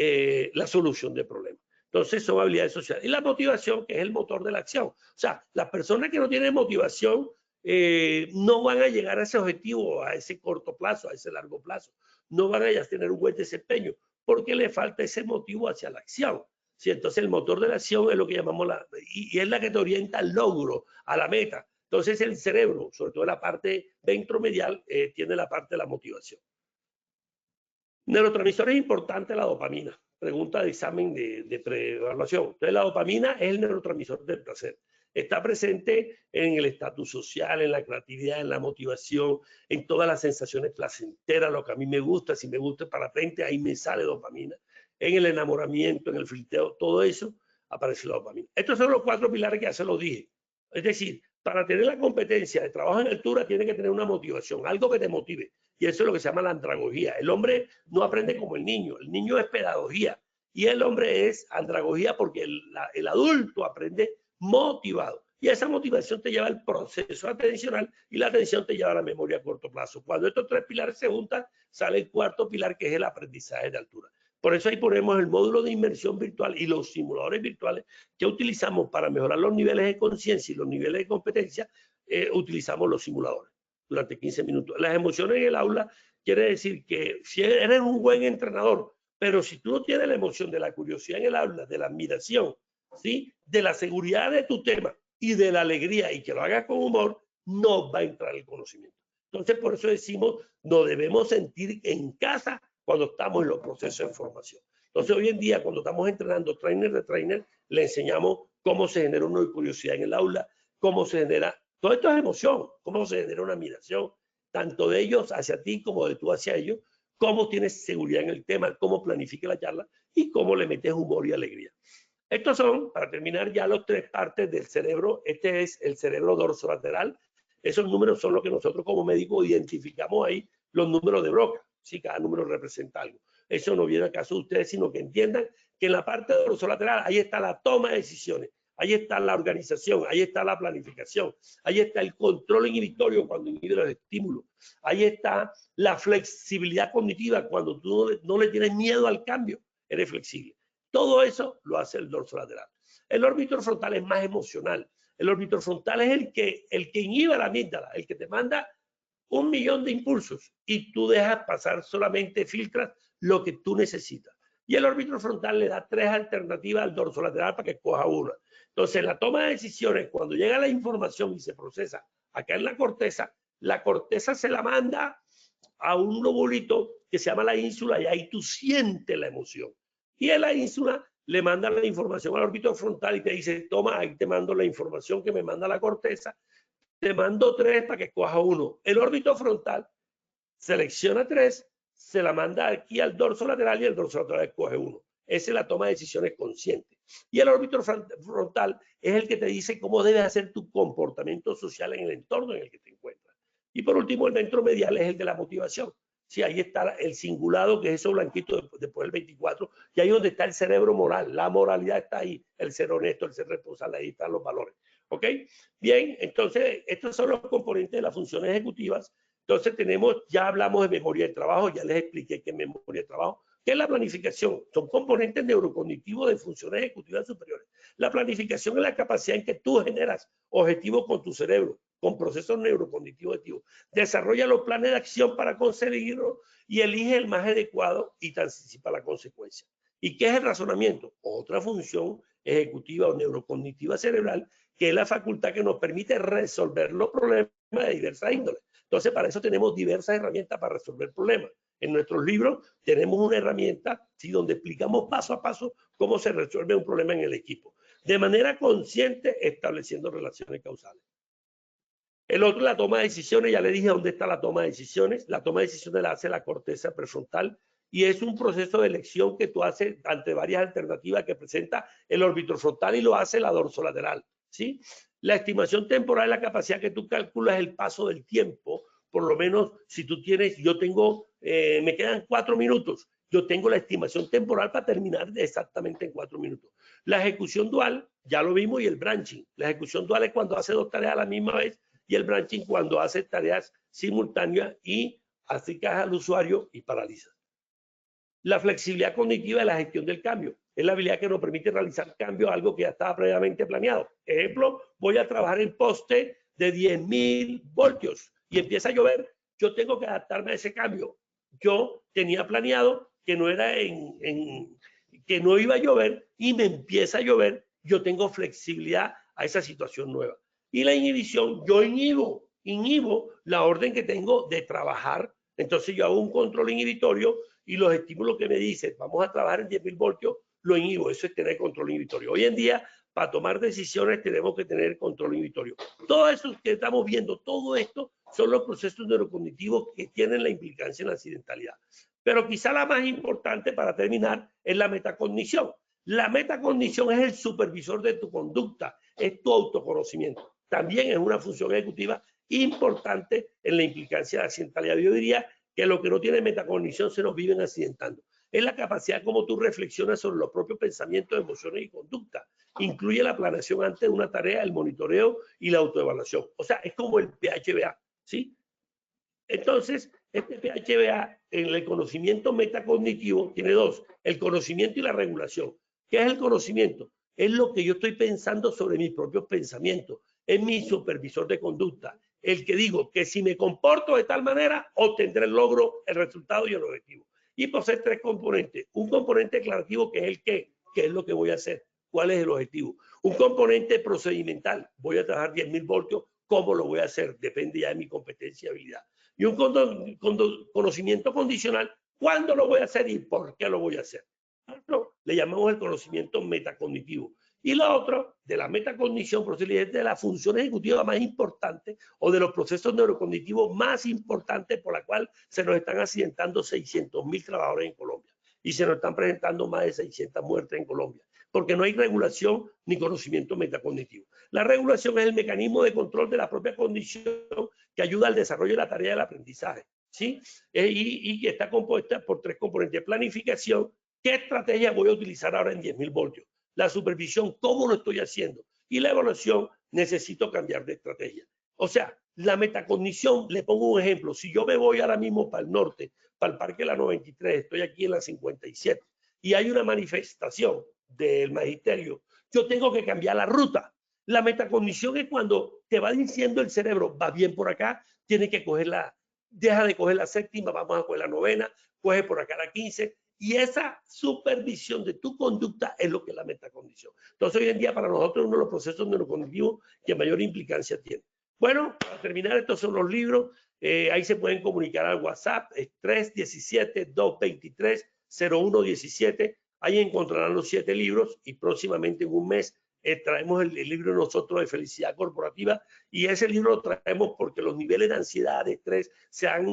la solución de problemas. Entonces son habilidades sociales. Y la motivación, que es el motor de la acción. O sea, las personas que no tienen motivación no van a llegar a ese objetivo, a ese corto plazo, a ese largo plazo. No van a tener un buen desempeño porque le falta ese motivo hacia la acción. ¿Sí? Entonces el motor de la acción es lo que llamamos y es la que te orienta al logro, a la meta. Entonces el cerebro, sobre todo la parte ventromedial, tiene la parte de la motivación. Neurotransmisor es importante, la dopamina. Pregunta de examen de preevaluación. Entonces la dopamina es el neurotransmisor del placer. Está presente en el estatus social, en la creatividad, en la motivación, en todas las sensaciones placenteras, lo que a mí me gusta, si me gusta para frente, ahí me sale dopamina. En el enamoramiento, en el flirteo, todo eso aparece la dopamina. Estos son los 4 pilares que ya se los dije. Es decir, para tener la competencia de trabajo en altura tiene que tener una motivación, algo que te motive. Y eso es lo que se llama la andragogía. El hombre no aprende como el niño es pedagogía. Y el hombre es andragogía porque el adulto aprende motivado. Y esa motivación te lleva al proceso atencional y la atención te lleva a la memoria a corto plazo. Cuando estos 3 pilares se juntan, sale el 4º pilar, que es el aprendizaje de altura. Por eso ahí ponemos el módulo de inmersión virtual y los simuladores virtuales que utilizamos para mejorar los niveles de conciencia y los niveles de competencia. Utilizamos los simuladores durante 15 minutos. Las emociones en el aula quiere decir que si eres un buen entrenador, pero si tú no tienes la emoción de la curiosidad en el aula, de la admiración, ¿sí?, de la seguridad de tu tema y de la alegría, y que lo hagas con humor, no va a entrar el conocimiento. Entonces, por eso decimos, nos debemos sentir en casa cuando estamos en los procesos de formación. Entonces, hoy en día, cuando estamos entrenando trainer de trainer, le enseñamos cómo se genera una curiosidad en el aula, cómo se genera, todo esto es emoción, cómo se genera una admiración, tanto de ellos hacia ti como de tú hacia ellos, cómo tienes seguridad en el tema, cómo planifica la charla y cómo le metes humor y alegría. Estos son, para terminar, ya las 3 partes del cerebro. Este es el cerebro dorsolateral. Esos números son los que nosotros como médicos identificamos ahí, los números de Broca. Sí, cada número representa algo. Eso no viene al caso de ustedes, sino que entiendan que en la parte dorsolateral ahí está la toma de decisiones, ahí está la organización, ahí está la planificación, ahí está el control inhibitorio cuando inhibe los estímulos, ahí está la flexibilidad cognitiva cuando tú no le tienes miedo al cambio, eres flexible. Todo eso lo hace el dorsolateral. El órbito frontal es más emocional. El órbito frontal es el que inhibe la amígdala, el que te manda 1.000.000 de impulsos y tú dejas pasar, solamente filtras lo que tú necesitas. Y el órbito frontal le da 3 alternativas al dorsolateral para que coja una. Entonces, la toma de decisiones, cuando llega la información y se procesa acá en la corteza se la manda a un lobulito que se llama la ínsula y ahí tú sientes la emoción. Y en la ínsula le manda la información al órbito frontal y te dice, toma, ahí te mando la información que me manda la corteza, te mando 3 para que coja uno. El órbito frontal selecciona 3, se la manda aquí al dorso lateral y el dorso lateral coge 1. Esa es la toma de decisiones consciente. Y el órbito frontal es el que te dice cómo debes hacer tu comportamiento social en el entorno en el que te encuentras. Y por último, el ventromedial es el de la motivación. Sí, ahí está el cingulado, que es eso blanquito después del 24, y ahí es donde está el cerebro moral. La moralidad está ahí, el ser honesto, el ser responsable, ahí están los valores. ¿Ok? Bien, entonces, estos son los componentes de las funciones ejecutivas. Entonces ya hablamos de memoria de trabajo, ya les expliqué qué es memoria de trabajo. ¿Qué es la planificación? Son componentes neurocognitivos de funciones ejecutivas superiores. La planificación es la capacidad en que tú generas objetivos con tu cerebro. con procesos neurocognitivos activos. Desarrolla los planes de acción para conseguirlo y elige el más adecuado y te anticipa la consecuencia. ¿Y qué es el razonamiento? Otra función ejecutiva o neurocognitiva cerebral, que es la facultad que nos permite resolver los problemas de diversas índoles. Entonces, para eso tenemos diversas herramientas para resolver problemas. En nuestros libros tenemos una herramienta, ¿sí?, donde explicamos paso a paso cómo se resuelve un problema en el equipo, de manera consciente, estableciendo relaciones causales. El otro, la toma de decisiones. Ya le dije dónde está la toma de decisiones. La toma de decisiones la hace la corteza prefrontal y es un proceso de elección que tú haces ante varias alternativas que presenta el orbitrofrontal y lo hace la dorsolateral, ¿sí? La estimación temporal es la capacidad que tú calculas el paso del tiempo. Por lo menos si tú tienes, yo tengo, me quedan 4 minutos, yo tengo la estimación temporal para terminar exactamente en 4 minutos. La ejecución dual, ya lo vimos, y el branching. La ejecución dual es cuando hace 2 tareas a la misma vez, y el branching cuando hace tareas simultáneas y acercas al usuario y paraliza. La flexibilidad cognitiva es la gestión del cambio. Es la habilidad que nos permite realizar cambios a algo que ya estaba previamente planeado. Ejemplo, voy a trabajar en poste de 10.000 voltios y empieza a llover. Yo tengo que adaptarme a ese cambio. Yo tenía planeado que no era que no iba a llover y me empieza a llover. Yo tengo flexibilidad a esa situación nueva. Y la inhibición, yo inhibo la orden que tengo de trabajar. Entonces yo hago un control inhibitorio y los estímulos que me dicen, vamos a trabajar en 10.000 voltios, lo inhibo. Eso es tener control inhibitorio. Hoy en día, para tomar decisiones, tenemos que tener control inhibitorio. Todo eso que estamos viendo, todo esto, son los procesos neurocognitivos que tienen la implicancia en la accidentalidad. Pero quizá la más importante para terminar es la metacognición. La metacognición es el supervisor de tu conducta, es tu autoconocimiento. También es una función ejecutiva importante en la implicancia de la accidentalidad. Yo diría que lo que no tiene metacognición se nos viven accidentando. Es la capacidad como tú reflexionas sobre los propios pensamientos, emociones y conducta. Incluye la planeación antes de una tarea, el monitoreo y la autoevaluación. O sea, es como el PHBA, ¿sí? Entonces, este PHBA en el conocimiento metacognitivo tiene dos: el conocimiento y la regulación. ¿Qué es el conocimiento? Es lo que yo estoy pensando sobre mis propios pensamientos. Es mi supervisor de conducta. El que digo que si me comporto de tal manera, obtendré el logro, el resultado y el objetivo. Y posee 3 componentes. Un componente declarativo, que es el qué es lo que voy a hacer, cuál es el objetivo. Un componente procedimental, voy a trabajar 10.000 voltios, ¿cómo lo voy a hacer? Depende ya de mi competencia y habilidad. Y un conocimiento condicional, ¿cuándo lo voy a hacer y por qué lo voy a hacer? Esto le llamamos el conocimiento metacognitivo. Y lo otro, de la metacognición, es de la función ejecutiva más importante o de los procesos neurocognitivos más importantes por la cual se nos están accidentando 600.000 trabajadores en Colombia y se nos están presentando más de 600 muertes en Colombia, porque no hay regulación ni conocimiento metacognitivo. La regulación es el mecanismo de control de la propia condición que ayuda al desarrollo de la tarea del aprendizaje, ¿sí? Y está compuesta por 3 componentes: planificación, ¿qué estrategia voy a utilizar ahora en 10.000 voltios? La supervisión, ¿cómo lo estoy haciendo? Y la evaluación, necesito cambiar de estrategia. O sea, la metacognición, le pongo un ejemplo. Si yo me voy ahora mismo para el norte, para el Parque de la 93, estoy aquí en la 57, y hay una manifestación del magisterio, yo tengo que cambiar la ruta. La metacognición es cuando te va diciendo el cerebro, va bien por acá, tiene que cogerla, deja de coger la 7ª, vamos a coger la 9ª, coge por acá la 15, y esa supervisión de tu conducta es lo que es la metacognición. Entonces, hoy en día, para nosotros, uno de los procesos neurocognitivos que mayor implicancia tiene. Bueno, para terminar, estos son los libros. Ahí se pueden comunicar al WhatsApp, es 317-223-0117. Ahí encontrarán los 7 libros y próximamente en un mes traemos el libro nosotros de felicidad corporativa, y ese libro lo traemos porque los niveles de ansiedad, de estrés se han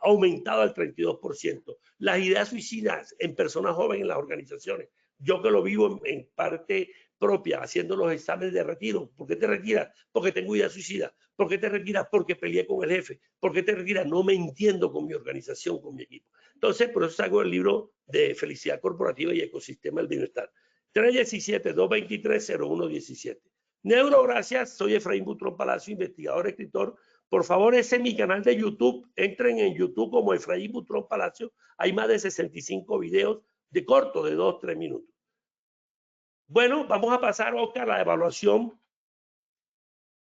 aumentado al 32%. Las ideas suicidas en personas jóvenes en las organizaciones. Yo que lo vivo en parte propia, haciendo los exámenes de retiro. ¿Por qué te retiras? Porque tengo ideas suicidas. ¿Por qué te retiras? Porque peleé con el jefe. ¿Por qué te retiras? No me entiendo con mi organización, con mi equipo. Entonces, por eso hago el libro de felicidad corporativa y ecosistema del bienestar. 317-223-0117. Neurogracias, soy Efraín Butrón Palacio, investigador, escritor. Por favor, ese es mi canal de YouTube. Entren en YouTube como Efraín Butrón Palacio. Hay más de 65 videos de corto, de 2-3 minutos. Bueno, vamos a pasar, Oscar, a la evaluación.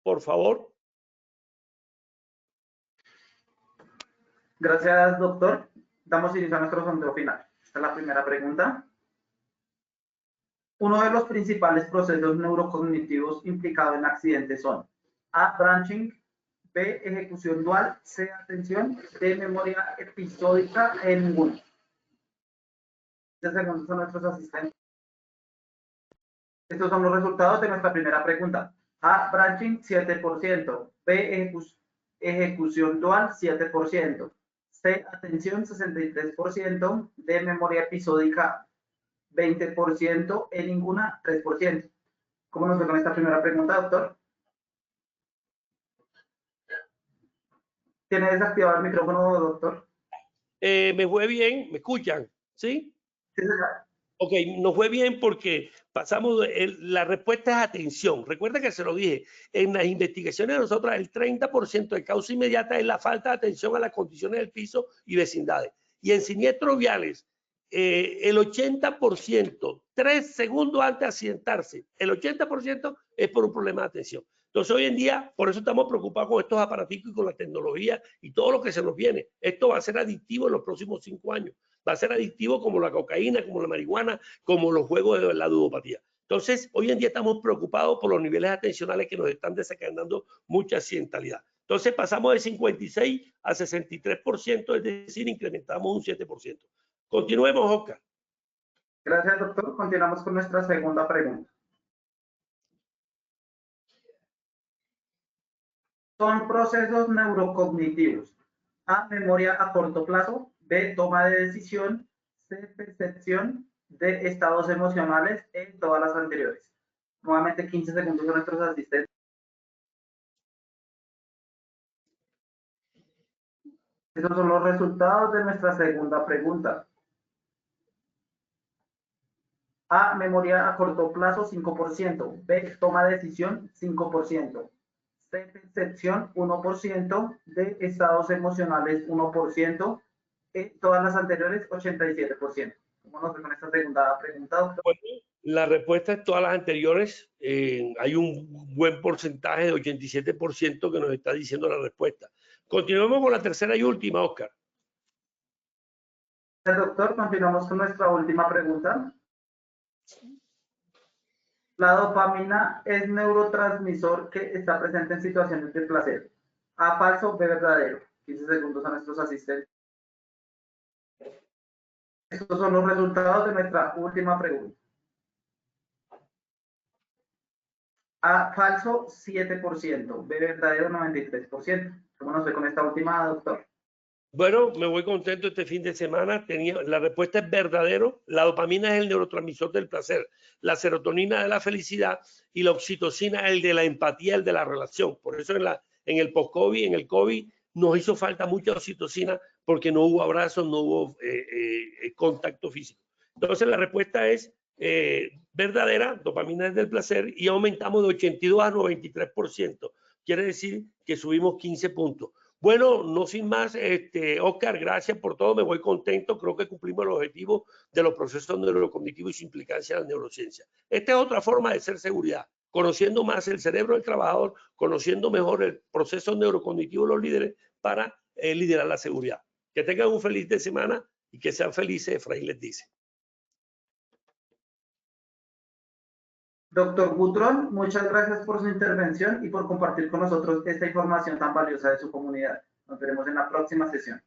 Por favor. Gracias, doctor. Damos inicio a nuestro sondeo final. Esta es la primera pregunta. Uno de los principales procesos neurocognitivos implicados en accidentes son A. Branching, B. Ejecución dual, C. Atención, D. Memoria episódica, E. Ninguno. 10 segundos son nuestros asistentes. Estos son los resultados de nuestra primera pregunta. A. Branching, 7%. B. Ejecución dual, 7%. C. Atención, 63%. D. Memoria episódica, 20%. E. Ninguna, 3%. ¿Cómo nos ve con esta primera pregunta, doctor? ¿Tiene desactivado el micrófono, doctor? Me fue bien, ¿me escuchan? ¿Sí? Sí, señor. Ok, nos fue bien porque pasamos, la respuesta es atención. Recuerda que se lo dije, en las investigaciones de nosotros el 30% de causa inmediata es la falta de atención a las condiciones del piso y vecindades. Y en siniestros viales, el 80%, 3 segundos antes de accidentarse, el 80% es por un problema de atención. Entonces hoy en día, por eso estamos preocupados con estos aparaticos y con la tecnología y todo lo que se nos viene. Esto va a ser adictivo en los próximos 5 años. Va a ser adictivo como la cocaína, como la marihuana, como los juegos de la ludopatía. Entonces, hoy en día estamos preocupados por los niveles atencionales que nos están desencadenando mucha accidentalidad. Entonces, pasamos de 56 a 63%, es decir, incrementamos un 7%. Continuemos, Oscar. Gracias, doctor. Continuamos con nuestra segunda pregunta. Son procesos neurocognitivos. A. Memoria a corto plazo. B. Toma de decisión. C. Percepción. D. Estados emocionales. E. Todas las anteriores. Nuevamente 15 segundos a nuestros asistentes. Esos son los resultados de nuestra segunda pregunta. A. Memoria a corto plazo, 5%. B. Toma de decisión, 5%. C. Percepción, 1%. D. Estados emocionales, 1%. E. Todas las anteriores, 87%. ¿Cómo nos ve con esta segunda pregunta, doctor? Bueno, la respuesta es todas las anteriores. Hay un buen porcentaje de 87% que nos está diciendo la respuesta. Continuemos con la tercera y última, Oscar. Doctor, continuamos con nuestra última pregunta. La dopamina es neurotransmisor que está presente en situaciones de placer. A. Falso, B. Verdadero. 15 segundos a nuestros asistentes. Estos son los resultados de nuestra última pregunta. A. Falso, 7%. B. Verdadero, 93%. ¿Cómo nos ve con esta última, doctor? Bueno, me voy contento este fin de semana. La respuesta es verdadero. La dopamina es el neurotransmisor del placer, la serotonina de la felicidad y la oxitocina el de la empatía, el de la relación. Por eso en el post-COVID, en el COVID, nos hizo falta mucha oxitocina porque no hubo abrazos, no hubo contacto físico. Entonces la respuesta es verdadera, dopamina es del placer y aumentamos de 82 a 93%. Quiere decir que subimos 15 puntos. Bueno, no sin más, Oscar, gracias por todo, me voy contento, creo que cumplimos el objetivo de los procesos neurocognitivos y su implicancia en la neurociencia. Esta es otra forma de ser seguridad, conociendo más el cerebro del trabajador, conociendo mejor el proceso neurocognitivo de los líderes para liderar la seguridad. Que tengan un feliz de semana y que sean felices, Efraín les dice. Doctor Butrón, muchas gracias por su intervención y por compartir con nosotros esta información tan valiosa de su comunidad. Nos veremos en la próxima sesión.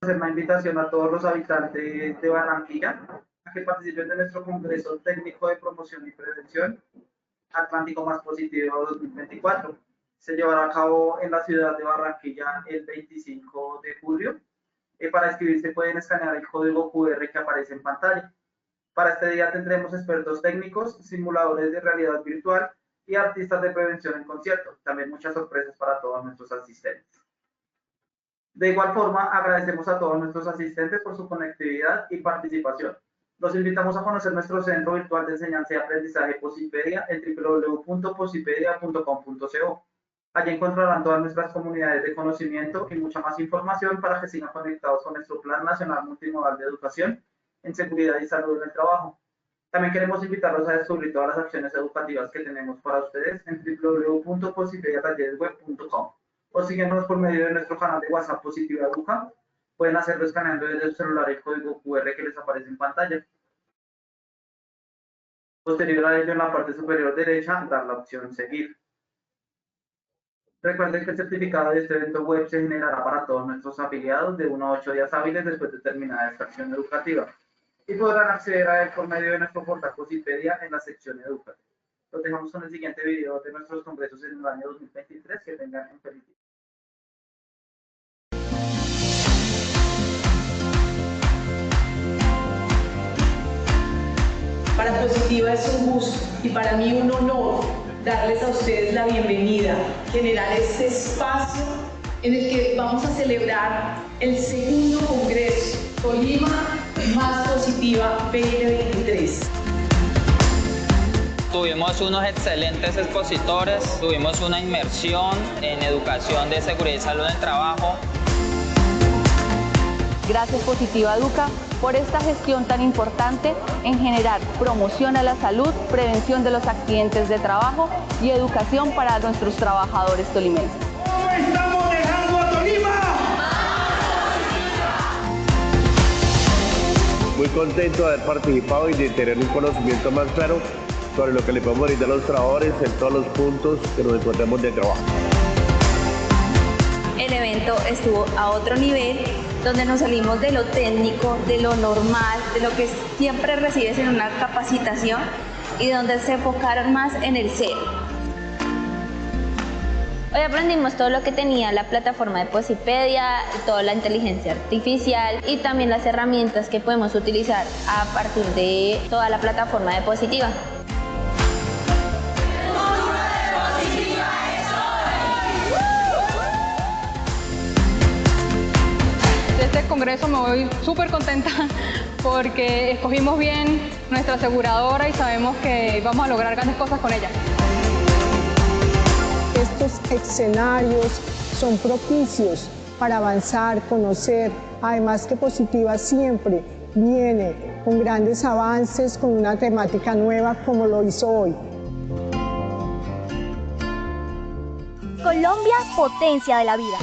Hacer una invitación a todos los habitantes de Barranquilla a que participen de nuestro Congreso Técnico de Promoción y Prevención Atlántico Más Positivo 2024. Se llevará a cabo en la ciudad de Barranquilla el 25 de julio. Para inscribirse pueden escanear el código QR que aparece en pantalla. Para este día tendremos expertos técnicos, simuladores de realidad virtual y artistas de prevención en concierto. También muchas sorpresas para todos nuestros asistentes. De igual forma, agradecemos a todos nuestros asistentes por su conectividad y participación. Los invitamos a conocer nuestro centro virtual de enseñanza y aprendizaje Posipedia en www.posipedia.com.co. Allí encontrarán todas nuestras comunidades de conocimiento y mucha más información para que sigan conectados con nuestro Plan Nacional Multimodal de Educación en Seguridad y Salud en el Trabajo. También queremos invitarlos a descubrir todas las acciones educativas que tenemos para ustedes en www.posipediatalleresweb.com. o siguiéndonos por medio de nuestro canal de WhatsApp Positiva Educa. Pueden hacerlo escaneando desde su celular el código QR que les aparece en pantalla. Posterior a ello, en la parte superior derecha, dar la opción Seguir. Recuerden que el certificado de este evento web se generará para todos nuestros afiliados de 1 a 8 días hábiles después de terminada esta acción educativa y podrán acceder a él por medio de nuestro portal Posipedia en la sección Educa. Los dejamos con el siguiente video de nuestros congresos en el año 2023. Que tengan un feliz día. Para Positiva es un gusto y para mí un honor darles a ustedes la bienvenida, generar este espacio en el que vamos a celebrar el segundo Congreso Tolima Más Positiva 2023. Tuvimos unos excelentes expositores, tuvimos una inmersión en educación de seguridad y salud en el trabajo. Gracias Positiva Educa por esta gestión tan importante en generar promoción a la salud, prevención de los accidentes de trabajo y educación para nuestros trabajadores tolimenses. ¿Cómo estamos dejando a Tolima? Muy contento de haber participado y de tener un conocimiento más claro sobre lo que le podemos brindar a los trabajadores en todos los puntos que nos encontramos de trabajo. El evento estuvo a otro nivel, donde nos salimos de lo técnico, de lo normal, de lo que siempre recibes en una capacitación y donde se enfocaron más en el ser. Hoy aprendimos todo lo que tenía la plataforma de Posipedia, toda la inteligencia artificial y también las herramientas que podemos utilizar a partir de toda la plataforma de Positiva. De este congreso me voy súper contenta porque escogimos bien nuestra aseguradora y sabemos que vamos a lograr grandes cosas con ella. Estos escenarios son propicios para avanzar, conocer, además que Positiva siempre viene con grandes avances, con una temática nueva como lo hizo hoy. Colombia, potencia de la vida.